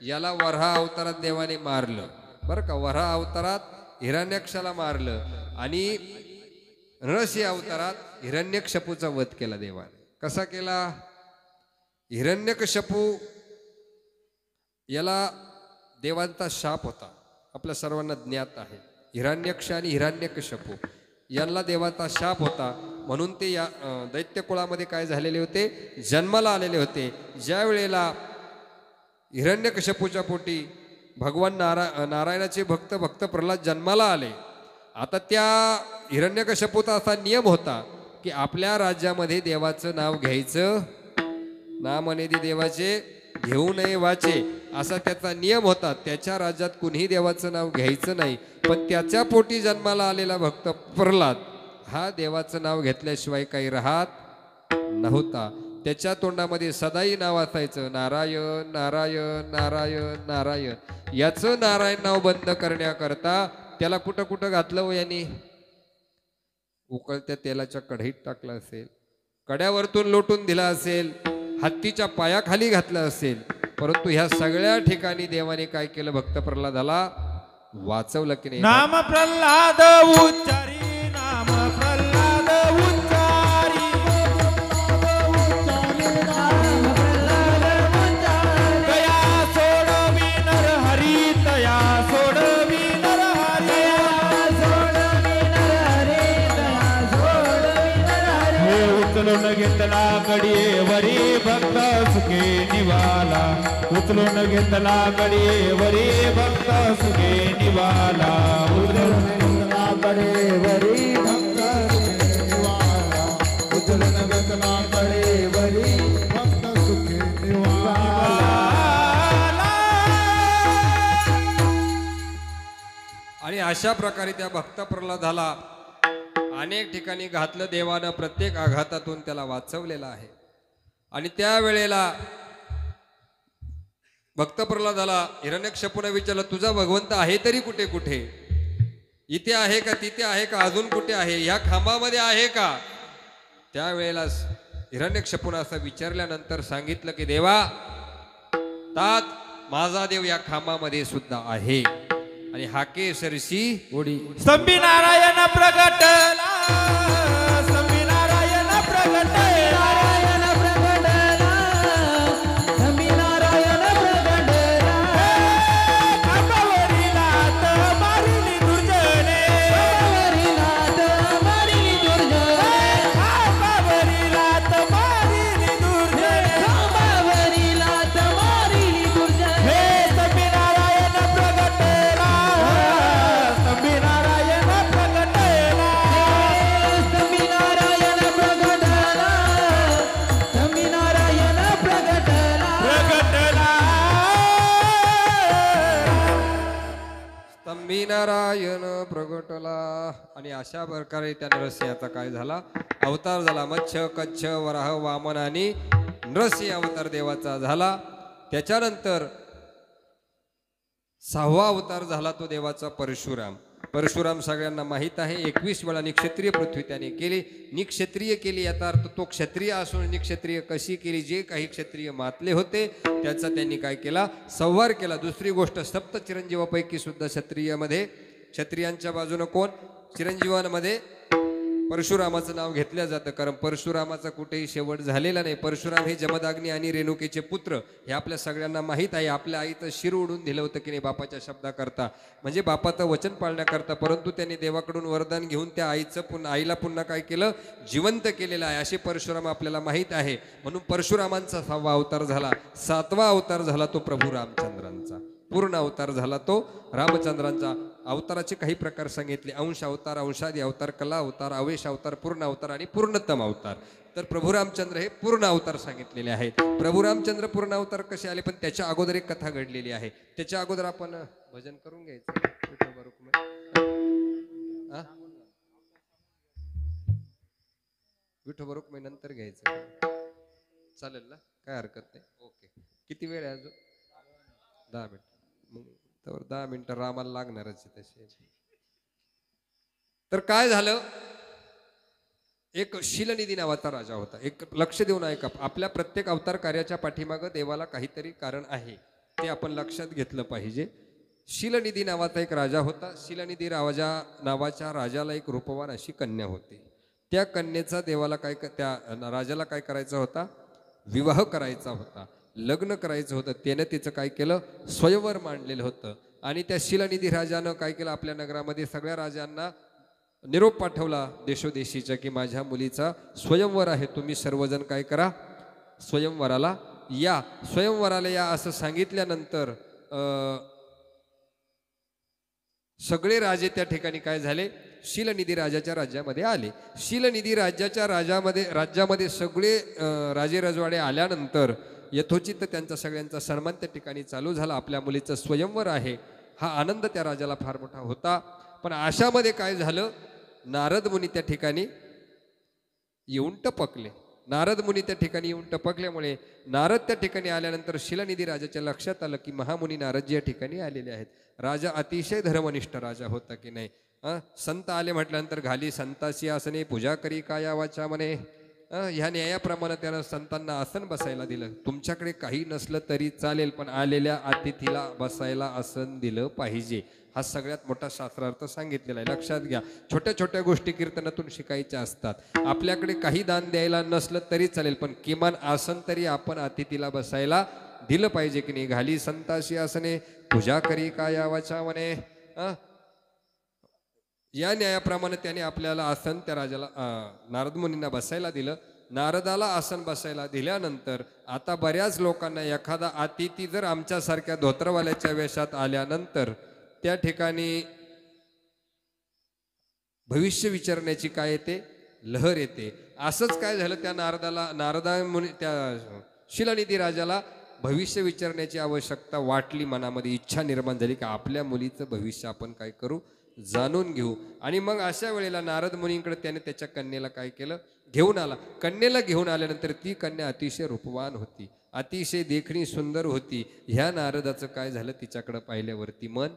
याला वराह अवतारात देवाने मारलं, बरं का. वराह अवतारात हिरण्यक्षाला मारलं आणि नरसिंह अवतारात हिरण्यकश्यपूचा वध केला देवाने. कसा केला, हिरण्यकश्यपू याला देवांचा शाप होता, आपल्या सर्वांना ज्ञात आहे. हिरण्यक्ष आणि हिरण्यकश्यपू यांना देवाचा शाप होता, म्हणून ते या दैत्यकुळामध्ये काय झालेले होते, जन्माला आलेले होते. ज्या वेळेला हिरण्यकश्यपूच्या पोटी भगवान नारायणाचे भक्त प्रल्हाद जन्माला आले. आता त्या हिरण्यकश्यपूचा असा नियम होता की आपल्या राज्यामध्ये देवाचं नाव घ्यायचं, नाम अनेदी देवाचे घेऊ नये वाचे, असा त्याचा नियम होता. त्याच्या राज्यात कुणीही देवाचं नाव घ्यायचं नाही. पण त्याच्या पोटी जन्माला आलेला भक्त प्रल्हाद हा देवाचं नाव घेतल्याशिवाय काही राहत नव्हता. त्याच्या तोंडामध्ये सदाही नाव असायचं, नारायण नारायण नारायण नारायण. याचं नारायण नाव बंद करण्याकरता त्याला कुठं कुठं घातलं हो यांनी, उकळत्या तेलाच्या कढईत टाकलं असेल, कड्यावरतून लोटून दिला असेल, हत्तीच्या पायाखाली घातलं असेल. परंतु ह्या सगळ्या ठिकाणी देवाने काय केलं, भक्त प्रल्हादाला वाचवलं की नाही. नाम प्रल्हाद उच्चारी, नाम प्रल्हाद उच्चारी, तया सोडवी नर हरी, तया सोडवी नर हरी, हे उचलून घेतला गडीवरी भक्त सुखे निवाला उचलून घेतला गडीवरी भक्त सुखे निवाला उचलून घेतला कडेवरी भक्त सुखे निवाला उचलून घेतला कडेवरी भक्त सुखे निवाला. आणि अशा प्रकारे त्या भक्त प्रल्हादाला अनेक ठिकाणी घातलं देवानं, प्रत्येक आघातातून त्याला वाचवलेलं आहे. आणि त्यावेळेला भक्त प्रल्हादाला हिरण्यकश्यपूने विचारलं, तुझा भगवंत आहे तरी कुठे कुठे? इथे आहे का, तिथे आहे का, अजून कुठे आहे, ह्या खांबामध्ये आहे का? त्यावेळेला हिरण्यकश्यपूने असं विचारल्यानंतर सांगितलं की देवा, तात माझा देव या खांबामध्ये सुद्धा आहे. आणि हाके सरशी ओढी संबी नारायण प्रगटला संबी नारायण प्रगटला नारायण प्रगटला संबी नारायण प्रगटला खांबावरी लाथ मारिली दुर्जने खांबावरी लाथ मारिली दुर्जने खांबावरी लाथ मारिली दुर्जने खांबावरी लाथ मारिली दुर्जने हे संबी नारायण प्रगटला संबी नारायण प्रगटला संबी नारायण प्रगटला संबी नारायण प्रगटला प्रगटला स्तंभी नारायण प्रगटला. आणि अशा प्रकारे त्या नरसिंहाचा काय झाला, अवतार झाला. मत्स्य कच्छ वराह वामन आणि नरसिंह अवतार देवाचा झाला. त्याच्यानंतर 6वा अवतार झाला तो देवाचा परशुराम. परशुराम सगळ्यांना माहीत आहे. 21 वेळा निक्षत्रिय पृथ्वी त्याने केली. निक्षत्रिय केली याचा अर्थ तो क्षत्रिय असून निक्षत्रिय कशी केली, जे काही क्षत्रिय मातले होते त्याचा त्यांनी काय केला, संहार केला. दुसरी गोष्ट, सप्त चिरंजीवापैकी सुद्धा क्षत्रियांच्या बाजूने कोण, चिरंजीवांमध्ये परशुरामाचं नाव घेतलं जातं. कारण परशुरामाचा कुठेही शेवट झालेला नाही. परशुराम हे जमदाग्नी आणि रेणुकेचे पुत्र हे आपल्या सगळ्यांना माहीत आहे. आपल्या आईचं शिर उडून दिलं होतं की नाही बापाच्या शब्दाकरता, म्हणजे बापाचं वचन पाळण्याकरता. परंतु त्यांनी देवाकडून वरदान घेऊन त्या आईला पुन्हा काय केलं, जिवंत केलेलं आहे. असे परशुराम आपल्याला माहीत आहे. म्हणून परशुरामांचा 6वा अवतार झाला. 7वा अवतार झाला तो प्रभू रामचंद्रांचा. पूर्ण अवतार झाला तो रामचंद्रांचा. अवताराचे काही प्रकार सांगितले, अंश अवतार, अंशादी अवतार, कला अवतार, अवेश अवतार, पूर्ण अवतार आणि पूर्णतम अवतार. तर प्रभू रामचंद्र हे पूर्ण अवतार सांगितलेले आहेत. प्रभू रामचंद्र पूर्ण अवतार कसे आले, पण त्याच्या अगोदर एक कथा घडलेली आहे. त्याच्या अगोदर आपण भजन करून घ्यायचं. विठोबा रुक्मिणी नंतर घ्यायचं, चालेल ना, काय हरकत नाही. ओके, किती वेळ आहे अजून? 10 मिनिट. मग तर 10 मिनिटं रामाला लागणारच आहे तसे. तर काय झालं, एक शीलनिधी नावाचा राजा होता. एक लक्ष देऊन ऐका, आपल्या प्रत्येक अवतार कार्याच्या पाठीमागं देवाला काहीतरी कारण आहे, ते आपण लक्षात घेतलं पाहिजे. शीलनिधी नावाचा एक राजा होता. शीलनिधी राजा नावाच्या राजाला एक रूपवान अशी कन्या होती. त्या कन्येचा देवाला त्या राजाला काय करायचा होता, विवाह करायचा होता, लग्न करायचं होतं. त्यानं तिचं काय केलं, स्वयंवर मांडलेलं होतं. आणि त्या शीलनिधी राजानं काय केलं, आपल्या नगरामध्ये सगळ्या राजांना निरोप पाठवला देशोदेशीचा की माझ्या मुलीचा स्वयंवर आहे, तुम्ही सर्वजण काय करा, स्वयंवराला या. स्वयंवराला या असं सांगितल्यानंतर सगळे राजे त्या ठिकाणी काय झाले, शीलनिधी राजाच्या राज्यामध्ये आले. शीलनिधी राजाच्या राज्यामध्ये सगळे राजे रजवाडे आल्यानंतर यथोचित त्यांचा सगळ्यांचा सन्मान त्या ठिकाणी चालू झाला. आपल्या मुलीचं स्वयंवर आहे हा आनंद त्या राजाला फार मोठा होता. पण अशामध्ये काय झालं, नारद मुनी त्या ठिकाणी येऊन टपकले. नारद मुनी त्या ठिकाणी येऊन टपकल्यामुळे नारद त्या ठिकाणी आल्यानंतर शीलनिधी राजाच्या लक्षात आलं की महामुनी नारदजी या ठिकाणी आलेले आहेत. राजा अतिशय धर्मनिष्ठ राजा होता की नाही. संत आले म्हटल्यानंतर घाली संतासी आसने पूजा करी काया वाचा म्हणे. ह्या न्यायाप्रमाणे त्यानं संतांना आसन बसायला दिलं. तुमच्याकडे काही नसलं तरी चालेल, पण आलेल्या अतिथीला बसायला आसन दिलं पाहिजे. हा सगळ्यात मोठा शास्त्रार्थ सांगितलेला आहे, लक्षात घ्या. छोट्या छोट्या गोष्टी कीर्तनातून शिकायच्या असतात. आपल्याकडे काही दान द्यायला नसलं तरी चालेल, पण किमान आसन तरी आपण अतिथीला बसायला दिलं पाहिजे की नाही. घाली संताशी आसने पूजा करी काया वाचा म्हणे. या न्यायाप्रमाणे त्याने आपल्याला आसन त्या राजाला नारद मुनींना बसायला दिलं. नारदाला आसन बसायला दिल्यानंतर आता बऱ्याच लोकांना एखादा अतिथी जर आमच्यासारख्या धोत्रवाल्याच्या वेशात आल्यानंतर त्या ठिकाणी भविष्य विचारण्याची काय येते, लहर येते. असंच काय झालं, त्या नारदा मुनी त्या शिलानिधी राजाला भविष्य विचारण्याची आवश्यकता वाटली, मनामध्ये इच्छा निर्माण झाली की आपल्या मुलीचं भविष्य आपण काय करू, जाणून घेऊ. आणि मग अशा वेळेला नारद मुनींकडे त्याने त्याच्या कन्येला काय केलं, घेऊन आला. कन्येला घेऊन आल्यानंतर ती कन्या अतिशय रूपवान होती, अतिशय देखणी सुंदर होती. ह्या नारदाचं काय झालं, तिच्याकडे पाहिल्यावरती मन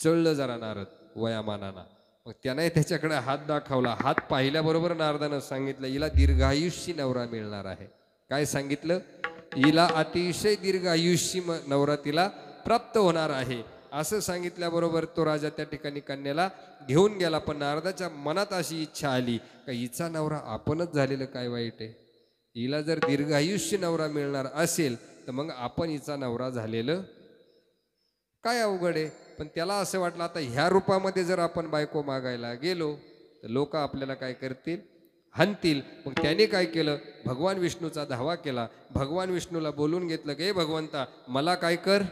चळलं जरा नारद वयामानाना. मग त्याने त्याच्याकडे हात दाखवला. हात पाहिल्याबरोबर नारदानं सांगितलं हिला दीर्घायुष्य नवरा मिळणार आहे. काय सांगितलं, हिला अतिशय दीर्घायुष्य नवरा तिला प्राप्त होणार आहे असं सांगितल्याबरोबर तो राजा त्या ठिकाणी कन्याला घेऊन गेला. पण नारदाच्या मनात अशी इच्छा आली का हिचा नवरा आपणच झालेलं काय वाईट आहे, हिला जर दीर्घायुष्य नवरा मिळणार असेल तर मग आपण हिचा नवरा झालेलं काय अवघड आहे. पण त्याला असं वाटलं आता ह्या रूपामध्ये जर आपण बायको मागायला गेलो तर लोक आपल्याला काय करतील, हाणतील. मग त्याने काय केलं, भगवान विष्णूचा धावा केला. भगवान विष्णूला बोलून घेतलं की हे भगवंता मला काय कर,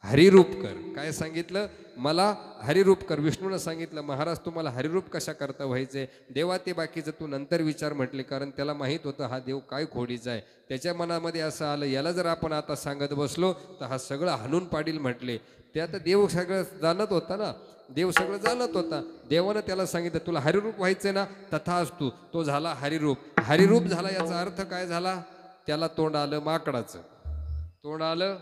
हरिरूप कर. काय सांगितलं, मला हरिरूप कर. विष्णूनं सांगितलं महाराज तुम्हाला हरिरूप कशा करता व्हायचे, देवा ते बाकीचं तू नंतर विचार म्हटले. कारण त्याला माहीत होतं हा देव काय खोडीचा आहे. त्याच्या मनामध्ये असं आलं याला जर आपण आता सांगत बसलो तर हा सगळं हाणून पाडील म्हटले. ते आता देव सगळं जाणत होता ना, देव सगळं जाणत होता. देवानं त्याला सांगितलं तुला हरिरूप व्हायचे ना, तथा असतो. तो झाला हरिरूप. हरिरूप झाला याचा अर्थ काय झाला, त्याला तोंड आलं माकडाचं, तोंड आलं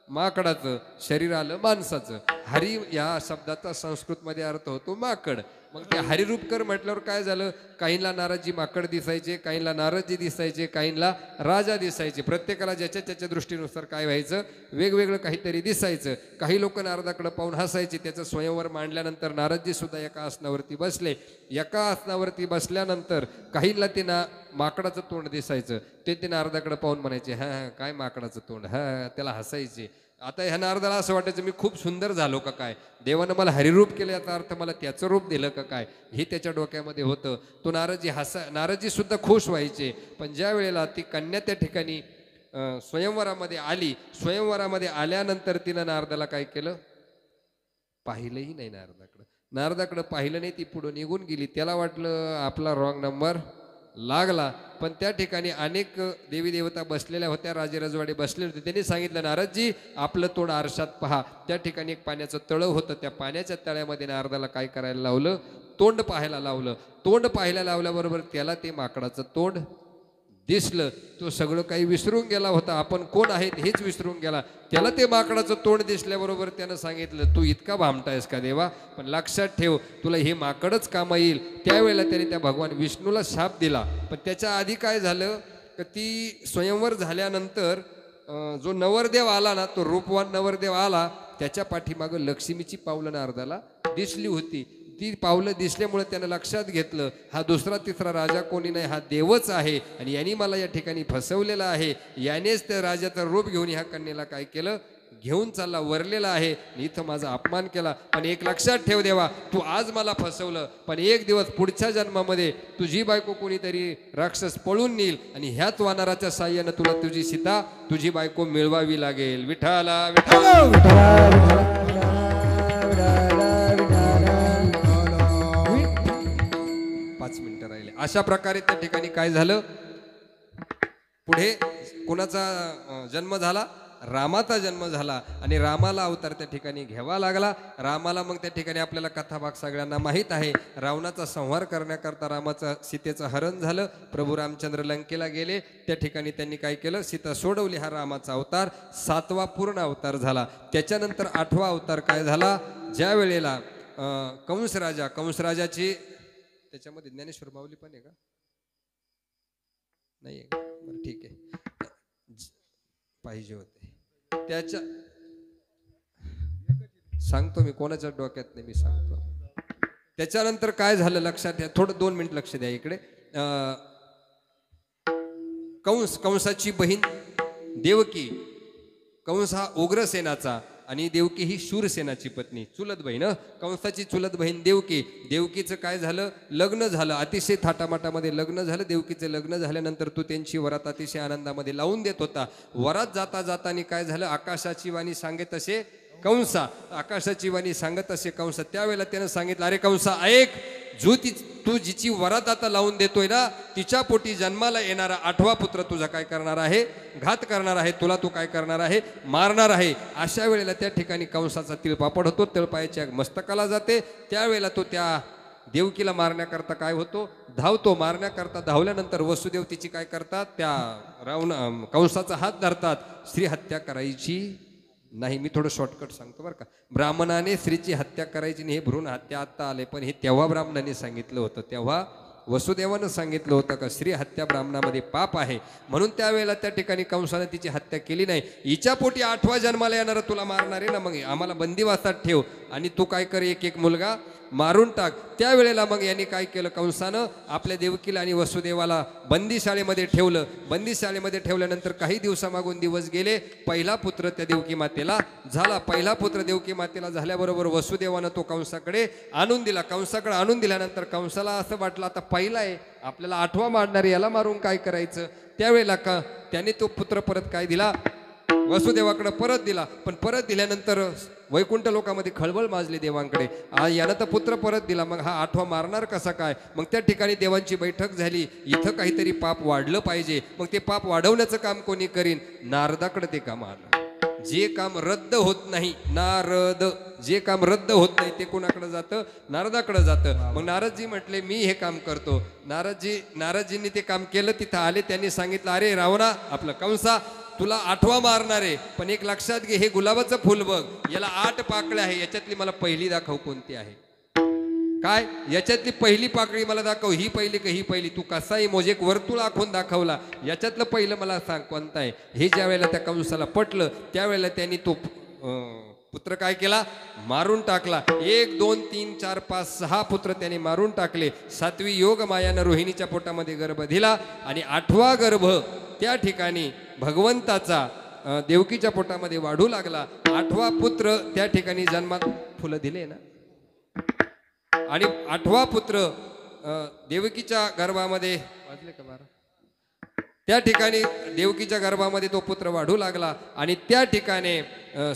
माकडाचं, शरीर आलं माणसाचं. हरी या शब्दाचा संस्कृतमध्ये अर्थ होतो माकड. मग ते हरिरूपकर म्हटल्यावर काय झालं, काहींना नारदजी माकड दिसायचे, काहींना नारदजी दिसायचे, काहींना राजा दिसायचे. प्रत्येकाला ज्याच्या त्याच्या दृष्टीनुसार काय व्हायचं, वेगवेगळं काहीतरी दिसायचं. काही लोक नारदाकडे पाहून हसायचे. त्याचं स्वयंवर मांडल्यानंतर नारदजी सुद्धा एका आसनावरती बसले. एका आसनावरती बसल्यानंतर काहींना ते माकडाचं तोंड दिसायचं. ते नारदाकडे पाहून म्हणायचे हा काय माकडाचं तोंड, हा त्याला हसायचे. आता ह्या नारदाला असं वाटायचं मी खूप सुंदर झालो का काय, देवानं मला हरिरूप केलं याचा अर्थ मला त्याचं रूप दिलं का काय, हे त्याच्या डोक्यामध्ये होतं. तो नारदजी सुद्धा खुश व्हायचे. पण ज्या वेळेला ती कन्या त्या ठिकाणी स्वयंवरामध्ये आली, स्वयंवरामध्ये आल्यानंतर तिनं नारदाला काय केलं, पाहिलंही नाही. नारदाकडं पाहिलं नाही. ती पुढं निघून गेली. त्याला वाटलं आपला रॉंग नंबर लागला. पण त्या ठिकाणी अनेक देवी देवता बसलेल्या होत्या, राजे रजवाडे बसले होते. त्यांनी सांगितलं नारदजी आपलं तोंड आरशात पहा. त्या ठिकाणी एक पाण्याचं तळं होतं. त्या पाण्याच्या तळ्यामध्ये नारदाला काय करायला लावलं, तोंड पाहायला लावलं. तोंड पाहायला लावल्याबरोबर त्याला ते माकडाचं तोंड दिसलं. तो सगळं काही विसरून गेला होता, आपण कोण आहेत हेच विसरून गेला. त्याला ते माकडाचं तोंड दिसल्याबरोबर त्यानं सांगितलं तू इतका भामटा आहेस का देवा, पण लक्षात ठेव तुला हे माकडच कामा येईल. त्यावेळेला त्याने त्या भगवान विष्णूला शाप दिला. पण त्याच्या आधी काय झालं की ती स्वयंवर झाल्यानंतर जो नवरदेव आला ना, तो रूपवान नवरदेव आला, त्याच्या पाठीमागं लक्ष्मीची पावलं नारदाला दिसली होती. ती पावलं दिसल्यामुळे त्यानं लक्षात घेतलं हा दुसरा तिसरा राजा कोणी नाही, हा देवच आहे आणि यांनी मला या ठिकाणी फसवलेलं आहे. यानेच त्या राजाचं रूप घेऊन ह्या कन्येला काय केलं, घेऊन चालला, वरलेला आहे. इथं माझा अपमान केला. पण एक लक्षात ठेव देवा, तू आज मला फसवलं, पण एक दिवस पुढच्या जन्मामध्ये तुझी बायको कोणीतरी राक्षस पळून नेईल आणि ह्याच वानराच्या साह्यानं तुला तुझी सीता, तुझी बायको मिळवावी लागेल. विठाला विठ्ठल. 5 मिनिटं राहिले. अशा प्रकारे त्या ठिकाणी काय झालं, पुढे कोणाचा जन्म झाला, रामाचा जन्म झाला आणि रामाला अवतार त्या ठिकाणी घ्यावा लागला. रामाला मग त्या ठिकाणी आपल्याला कथाभाग सगळ्यांना माहीत आहे. रावणाचा संहार करण्याकरता रामाचं सीतेचं हरण झालं. प्रभू रामचंद्र लंकेला गेले. त्या ठिकाणी त्यांनी काय केलं, सीता सोडवली. हा रामाचा अवतार 7वा पूर्ण अवतार झाला. त्याच्यानंतर 8वा अवतार काय झाला, ज्या वेळेला कंसराजाची त्याच्यामध्ये ज्ञानेश्वर माऊली पण आहे का, नाही आहे, बरं ठीक आहे, पाहिजे होते. त्याच्या सांगतो मी, कोणाच्या डोक्यात नाही, मी सांगतो. त्याच्यानंतर काय झालं लक्षात घ्या, थोडं 2 मिनिट लक्ष द्या इकडे. कंसाची बहीण देवकी, कंस हा उग्रसेनाचा आणि देवकी ही शूरसेनाची पत्नी, चुलत बहीण, कंसाची चुलत बहीण देवकी. देवकीचं काय झालं, लग्न झालं, अतिशय थाटामाटामध्ये लग्न झालं. देवकीचं लग्न झाल्यानंतर तू त्यांची वरात अतिशय आनंदामध्ये लावून देत होता. वरात जाता जातानी काय झालं, आकाशाची वाणी सांगत असे कंसा, आकाशाची वाणी सांगत असे कंसा. त्यावेळेला त्यानं सांगितलं, अरे कंसा ऐक, तू जिची वरात आता लावून देतोय ना, तिच्या पोटी जन्माला येणारा 8वा पुत्र तुझा काय करणार आहे, घात करणार आहे, तुला तू काय करणार आहे, मारणार आहे. अशा वेळेला त्या ठिकाणी कंसाचा तिळपापड होतो, तळपायाच्या मस्तकाला जाते. त्यावेळेला तो त्या देवकीला मारण्याकरता काय होतो, धावतो. मारण्याकरता धावल्यानंतर वसुदेव तिची काय करतात, त्या कंसाचा हात धरतात. स्त्री हत्या करायची नाही. मी थोडं शॉर्टकट सांगतो बरं का. ब्राह्मणाने स्त्रीची हत्या करायची नाही, हे भ्रूण हत्या आत्ता आले, पण हे तेव्हा ब्राह्मणाने सांगितलं होतं, तेव्हा वसुदेवानं सांगितलं होतं का स्त्री हत्या ब्राह्मणामध्ये पाप आहे. म्हणून त्यावेळेला त्या ठिकाणी कंसाने तिची हत्या केली नाही. हिच्या पोटी 8वा जन्माला येणारा तुला मारणार आहे ना, मग आम्हाला बंदिवासात ठेव आणि तू काय कर, एक एक मुलगा मारून टाक. त्यावेळेला मग यांनी काय केलं, कंसानं आपल्या देवकीला आणि वसुदेवाला बंदीशाळेमध्ये ठेवलं. बंदीशाळेमध्ये ठेवल्यानंतर काही दिवसामागून दिवस गेले. पहिला पुत्र त्या देवकी मातेला झाला. पहिला पुत्र देवकी मातेला झाल्याबरोबर वसुदेवानं तो कंसाकडे आणून दिला. कंसाकडे आणून दिल्यानंतर कंसाला असं वाटलं, आता पहिला आहे, आपल्याला 8वा मारणारे, याला मारून काय करायचं. त्यावेळेला त्याने तो पुत्र परत काय दिला, वसुदेवाकडे परत दिला. पण परत दिल्यानंतर वैकुंठ लोकामध्ये खळबळ माजली देवांकडे, यानं तर पुत्र परत दिला, मग हा 8वा मारणार कसा काय. मग त्या ठिकाणी देवांची बैठक झाली. इथं काहीतरी पाप वाढलं पाहिजे. मग ते पाप वाढवण्याचं काम कोणी करीन, नारदाकडे ते काम आलं. जे काम रद्द होत नाही, नारद, जे काम रद्द होत नाही ते कोणाकडे जातं, नारदाकडे जातं. मग नारदजी म्हटले मी हे काम करतो. नारदजींनी ते काम केलं. तिथं आले, त्यांनी सांगितलं, अरे रावणा, आपलं कंसा, तुला 8वा मारणार आहे, पण एक लक्षात घे, हे गुलाबाचं फुल बघ, याला 8 पाकळ्या आहे, याच्यातली मला पहिली दाखव कोणती आहे. काय, याच्यातली पहिली पाकळी मला दाखव, ही पहिली का ही पहिली. तू कसाही मोज, एक वर्तुळ आखून दाखवला, याच्यातलं पहिलं मला सांग कोणतं आहे. हे ज्या वेळेला त्या कंसाला पटलं, त्यावेळेला त्यांनी तो पुत्र काय केला, मारून टाकला. 1 2 3 4 5 6 पुत्र त्याने मारून टाकले. 7वी योग मायानं रोहिणीच्या पोटामध्ये गर्भ दिला आणि 8वा गर्भ त्या ठिकाणी भगवंताचा देवकीच्या पोटामध्ये वाढू लागला. 8वा पुत्र त्या ठिकाणी जन्मात, फुलं दिले ना, आणि 8वा पुत्र देवकीच्या गर्भामध्ये, वाजले का 12, त्या ठिकाणी देवकीच्या गर्भामध्ये तो पुत्र वाढू लागला. आणि त्या ठिकाणी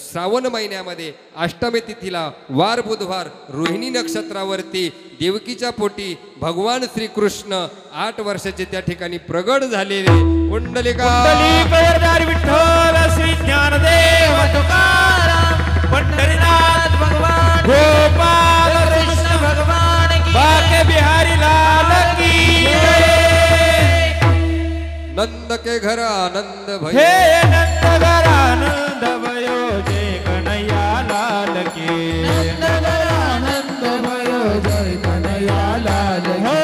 श्रावण महिन्यामध्ये अष्टमी तिथीला वार बुधवार रोहिणी नक्षत्रावरती देवकीच्या पोटी भगवान श्रीकृष्ण 8 वर्षाचे त्या ठिकाणी प्रगट झालेले. कुंडलिका विठ्ठल श्री ज्ञानदेव तुकाराम पंढरीनाथ भगवान गोपाल कृष्ण भगवान की बाके बिहारी लाल की नंद के घर आनंद भयो, हे नंद घर आनंद भयो, जय कन्हैया लाल की नंद घर आनंद भयो, जय कन्हैया लाल की. हो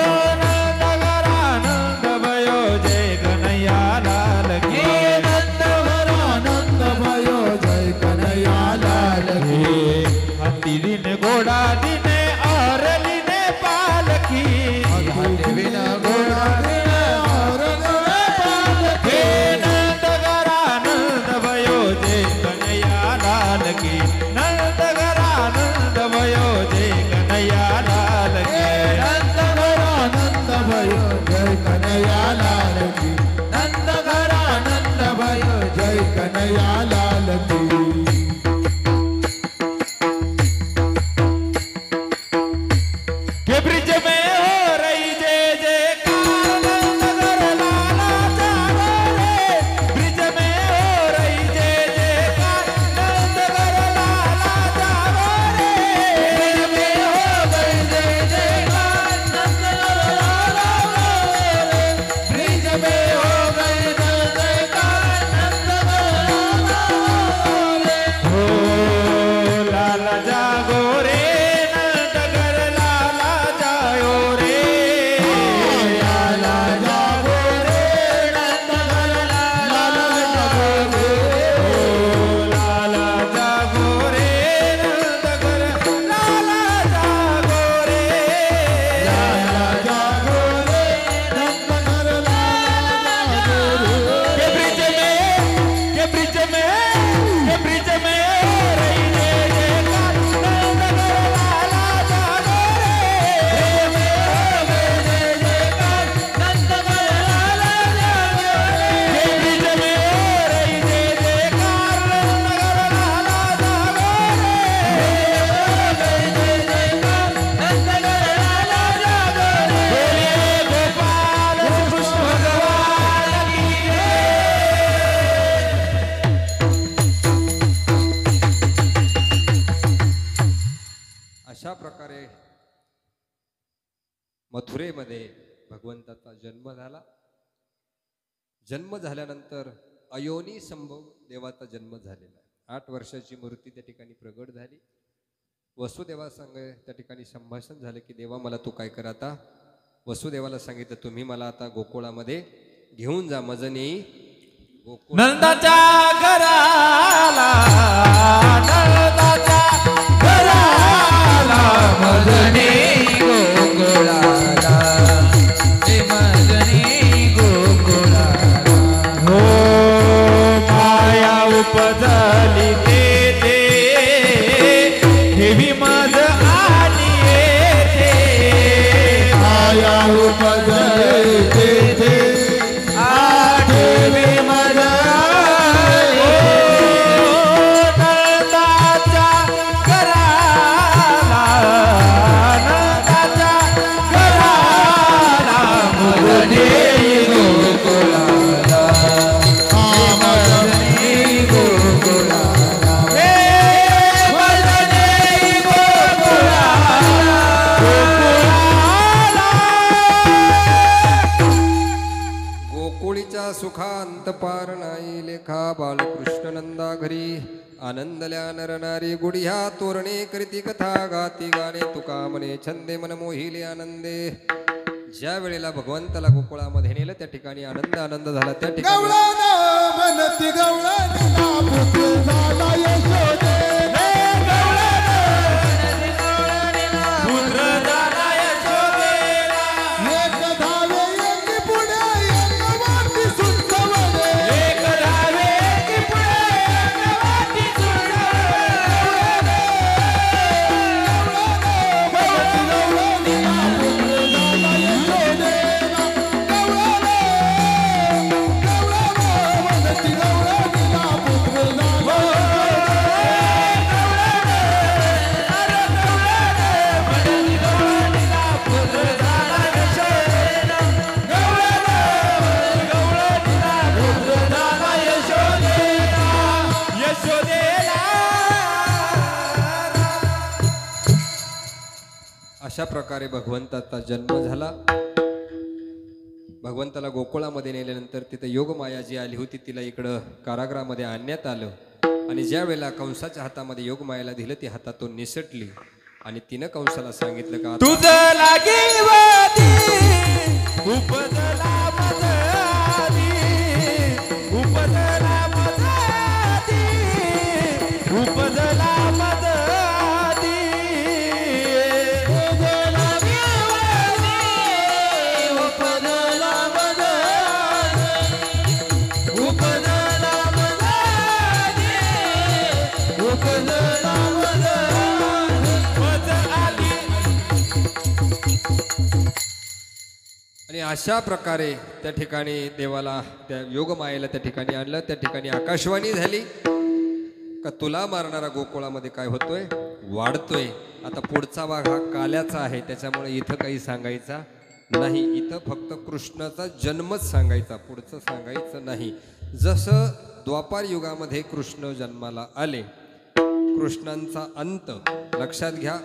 नंद घर आनंद भयो, जय कन्हैया लाल की नंद घर आनंद भयो, जय कन्हैया लाल की. हाथी दिन घोड़ा दिने और लिने पालकी, विन घोडा दिन और पालकी. नंद घर आनंद भयो, जय कन्हैया लाल की नंद घर आनंद भयो, जय कन्हैया लाल की नंद घर आनंद भयो, जय कन्हैया लाल की. नंद घर आनंद भयो, जय कन्हैया लाल की. के ब्रिज में हो रही जय जय मथुरेमध्ये भगवंताचा जन्म झाला. जन्म झाल्यानंतर अयोनी संभव देवाचा जन्म झालेला आहे. 8 वर्षाची मूर्ती त्या ठिकाणी प्रगट झाली. वसुदेवा संग त्या ठिकाणी संभाषण झालं की देवा मला तू काय कर आता. वसुदेवाला सांगितलं तुम्ही मला आता गोकुळामध्ये घेऊन जा. मजनी गोकुळ नंदाच्या घराला नंदाच्या घराला मजनी गोकुळाला हे मजनी गोकुळाला हो माया उपजली ते देवी मज आली येते माया उपजली तेथे आठवी मज नंदाच्या घराला नंदाच्या घराला मजनी गोकुळाला मजनी गोकुळाला हे मजनी गोकुळाला गोकुळीच्या सुखांत पार नाही लेखा. बालकृष्ण नंदा घरी आनंदल्या नरनारी गुढिया तोरणे करीती कथा गाती गाणे तुका म्हणे छंदे मन मोहिले आनंदे. ज्या वेळेला भगवंताला गोकुळामध्ये नेलं त्या ठिकाणी आनंद आनंद झाला. त्या ठिकाणी गवळण म्हणती गवळणीला पुत्र झाला यशोदे पुत्र झाला यशोदेला एक धावे एक पुढे एक वाटी सुंदवणे एक धावे की पुढे एक वाटी सुंदर म्हणती गवळणीला पुत्र झाला यशोदेला म्हणती गवळणीला पुत्र झाला अशा प्रकारे भगवंताचा जन्म झाला. भगवंताला गोकुळामध्ये नेल्यानंतर तिथे योगमाया जी आली होती तिला इकडं कारागृहामध्ये आणण्यात आलं. आणि ज्या वेळेला कंसाच्या हातामध्ये योगमायाला दिलं ती हातातून निसटली आणि तिनं कंसाला सांगितलं का आता तुझं लागे वादी उपजला मजादी उपजला मजादी उपजला मजादी उपजला वादी उपजला मजादी उपजला मजादी उपजला मजादी मज आली आणि अशा प्रकारे त्या ठिकाणी देवाला त्या योगमायेला त्या ठिकाणी आणलं. त्या ठिकाणी आकाशवाणी झाली का तुला मारणारा गोकुळामध्ये काय होतोय वाढतोय. आता पुढचा भाग हा काल्याचा आहे त्याच्यामुळे इथं काही सांगायचा नाही. इथं फक्त कृष्णाचा जन्मच सांगायचा पुढचं सांगायचं नाही. जसं द्वापार युगामध्ये कृष्ण जन्माला आले कृष्णांचा अंत लक्षात घ्या.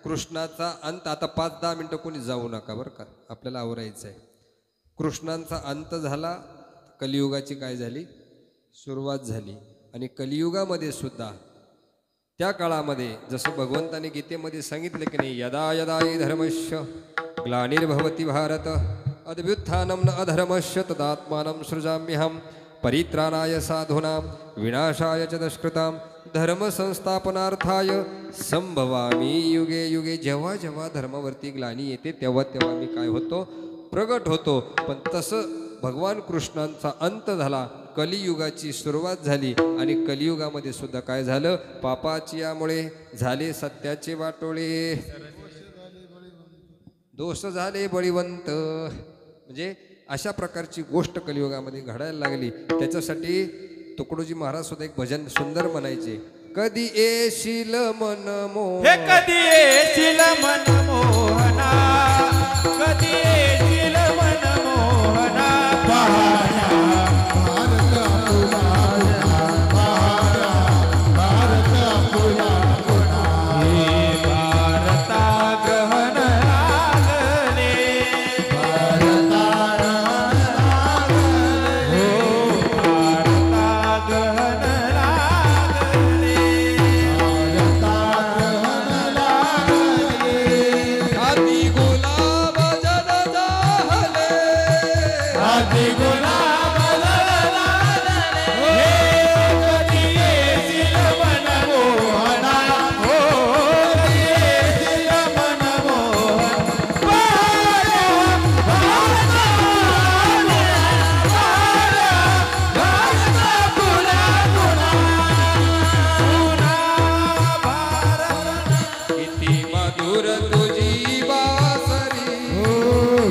कृष्णाचा अंत आता 5-10 मिनटं कोणी जाऊ नका बरं का आपल्याला आवरायचं आहे. कृष्णांचा अंत झाला कलियुगाची काय झाली सुरुवात झाली. आणि कलियुगामध्ये सुद्धा त्या काळामध्ये जसं भगवंताने गीतेमध्ये सांगितलं की नाही यदा यदा हि धर्मस्य ग्लानिर्भवति भारत अद्भुत्थानं न अधर्मस्य तदात्मानं सृजाम्यहं परित्राणाय साधूनां विनाशाय च दुष्कृतां धर्म संस्थापनार्थाय संभवामी युगे युगे. जेव्हा जेव्हा धर्मावरती ग्लानी येते तेव्हा तेव्हा मी काय होतो प्रगट होतो. पण तसं भगवान कृष्णांचा अंत झाला कलियुगाची सुरुवात झाली. आणि कलियुगामध्ये सुद्धा काय झालं पापाची यामुळे झाले सत्याचे वाटोळे दोष झाले बळीवंत. म्हणजे अशा प्रकारची गोष्ट कलियुगामध्ये घडायला लागली. त्याच्यासाठी तुकडोजी महाराज सुद्धा एक भजन सुंदर म्हणायचे कधी येशील मन मोह हे कधी येशील मन मोहना कधी येशील मन मोहना भारत आपुला हे भारता ग्रहण लागले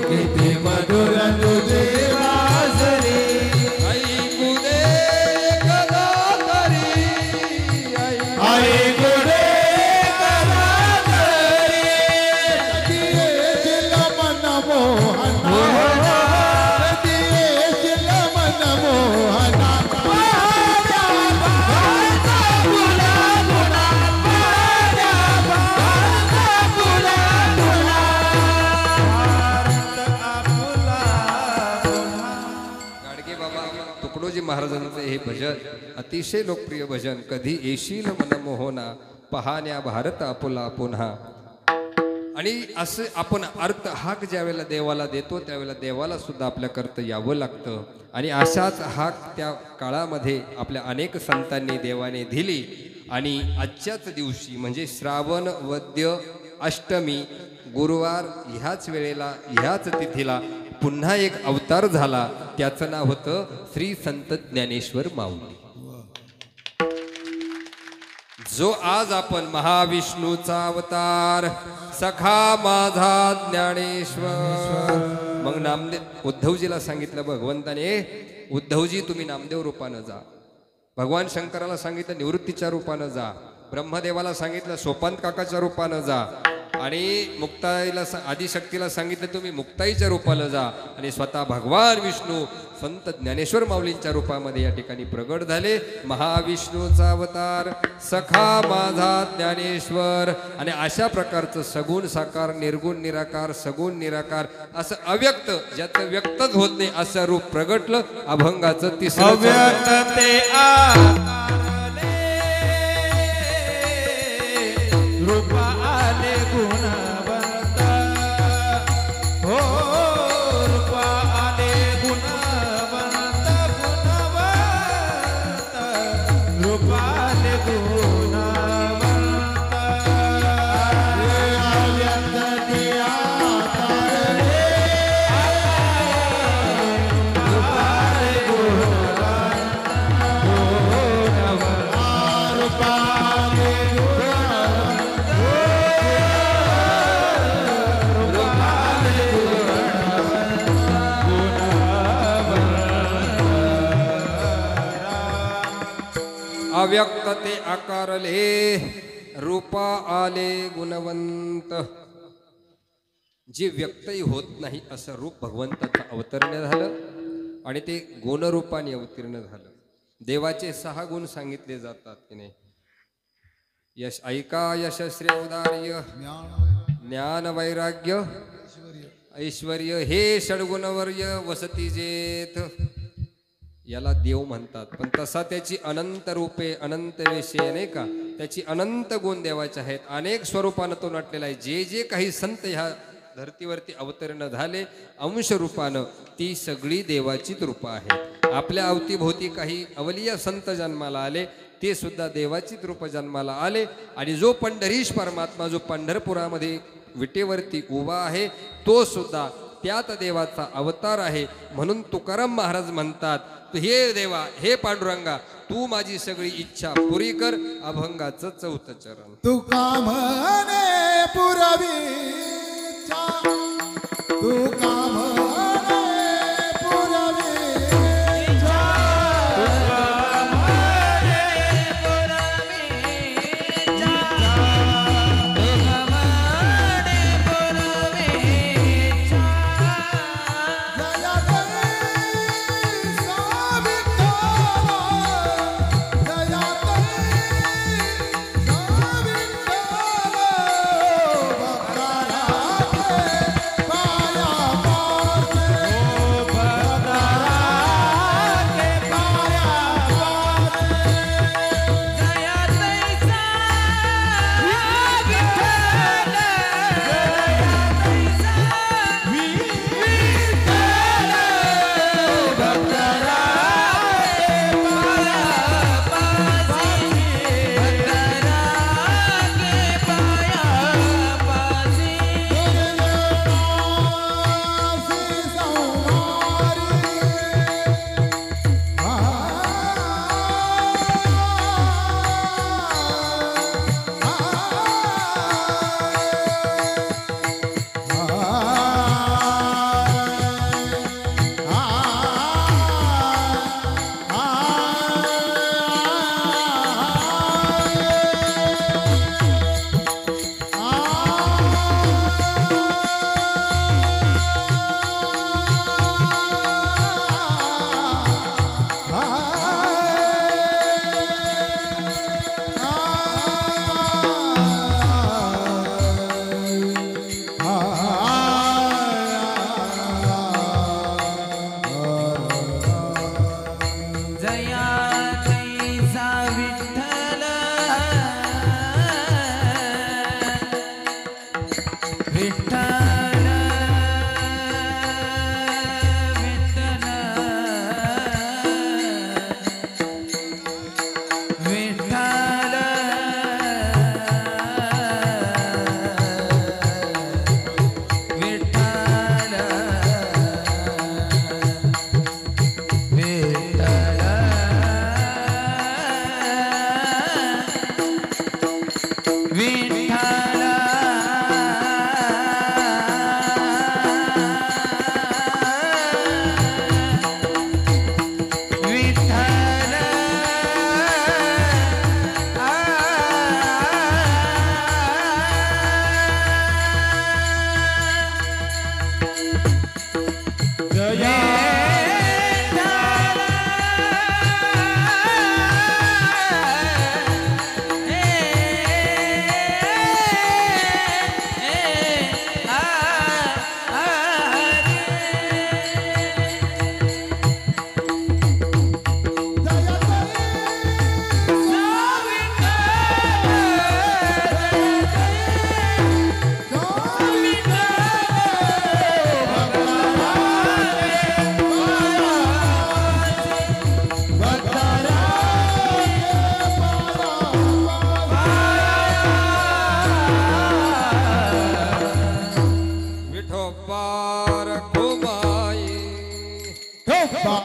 किती मधुर तुझी वासरी ऐकू दे एकदा तरी ऐकू दे कला तरी कधी येशील मन मोहना कधी येशील मन मोहना माझ्या भावाचा फुला फुला माझ्या भावाचा फुला फुला गाडगे बाबा तुकडोजी महाराजांचे हे भजन अतिशय लोकप्रिय भजन. कधी येशील मन मोहना पाहण्या भारत आपुला पुन्हा. आणि असं आपण अर्थ हाक ज्या वेळेला देवाला देतो त्यावेळेला देवाला सुद्धा आपल्याकरता यावं लागतं. आणि अशाच हाक त्या काळामध्ये आपल्या अनेक संतांनी देवाने दिली. आणि आजच्याच दिवशी म्हणजे श्रावण वद्य अष्टमी गुरुवार ह्याच वेळेला ह्याच तिथीला पुन्हा एक अवतार झाला. त्याचं नाव होतं श्री संत ज्ञानेश्वर माऊली. जो आज आपण महाविष्णूचा अवतार सखा माझा ज्ञानेश्वर. मग नामदेव उद्धवजीला सांगितलं भगवंताने, उद्धवजी तुम्ही नामदेव रूपानं जा. भगवान शंकराला सांगितलं निवृत्तीच्या रूपानं जा. ब्रह्मदेवाला सांगितलं सोपांत काकाच्या रूपानं जा. आणि मुक्ताईला आदिशक्तीला सांगितलं तुम्ही मुक्ताईच्या रूपाला जा. आणि स्वतः भगवान विष्णू संत ज्ञानेश्वर माऊलींच्या रूपामध्ये या ठिकाणी प्रगट झाले. महाविष्णूचा अवतार सखा माझा ज्ञानेश्वर. आणि अशा प्रकारचं सगुण साकार निर्गुण निराकार सगुण निराकार असं अव्यक्त ज्याचं व्यक्तच होत नाही असं रूप प्रगटलं. अभंगाचं तिसरं अव्यक्त ते आकारले रूप आले गुणवंत हो रूप आले गुणवंत गुणवंत रूप आले गुणवंत अव्यक्त ते आकारले रूपा आले गुणवंत. जे व्यक्तही होत नाही असं रूप भगवंताचं अवतरण झालं. आणि ते गुणरूपाने अवतीर्ण झालं. देवाचे 6 गुण सांगितले जातात की नाही. यश ऐका यशस्वी औदार्य ज्ञान वैराग्य ऐश्वर्य हे षडगुणवर्य वसती जेथ. याला देव म्हणतात. पण तसा त्याची अनंत रूपे अनंत विषय नाही का. त्याची अनंत गुण देवाचे आहेत. अनेक स्वरूपानं तो नटलेला आहे. जे जे काही संत ह्या धर्तीवरती अवतरण झाले अंश रूपानं ती सगळी देवाचीच रूपं आहेत. आपल्या अवतीभोवती काही अवलिया संत जन्माला आले ते सुद्धा देवाचीच रूप जन्माला आले. आणि जो पंढरीश परमात्मा जो पंढरपुरामध्ये विटेवरती उभा आहे तो सुद्धा त्यात देवाचा अवतार आहे. म्हणून तुकाराम महाराज म्हणतात हे देवा हे पांडुरंगा तू माझी सगळी इच्छा पुरी कर. अभंगाचं 4थं चरण. तू कामने पुरवी तू कामने पुरवी पाया ठोक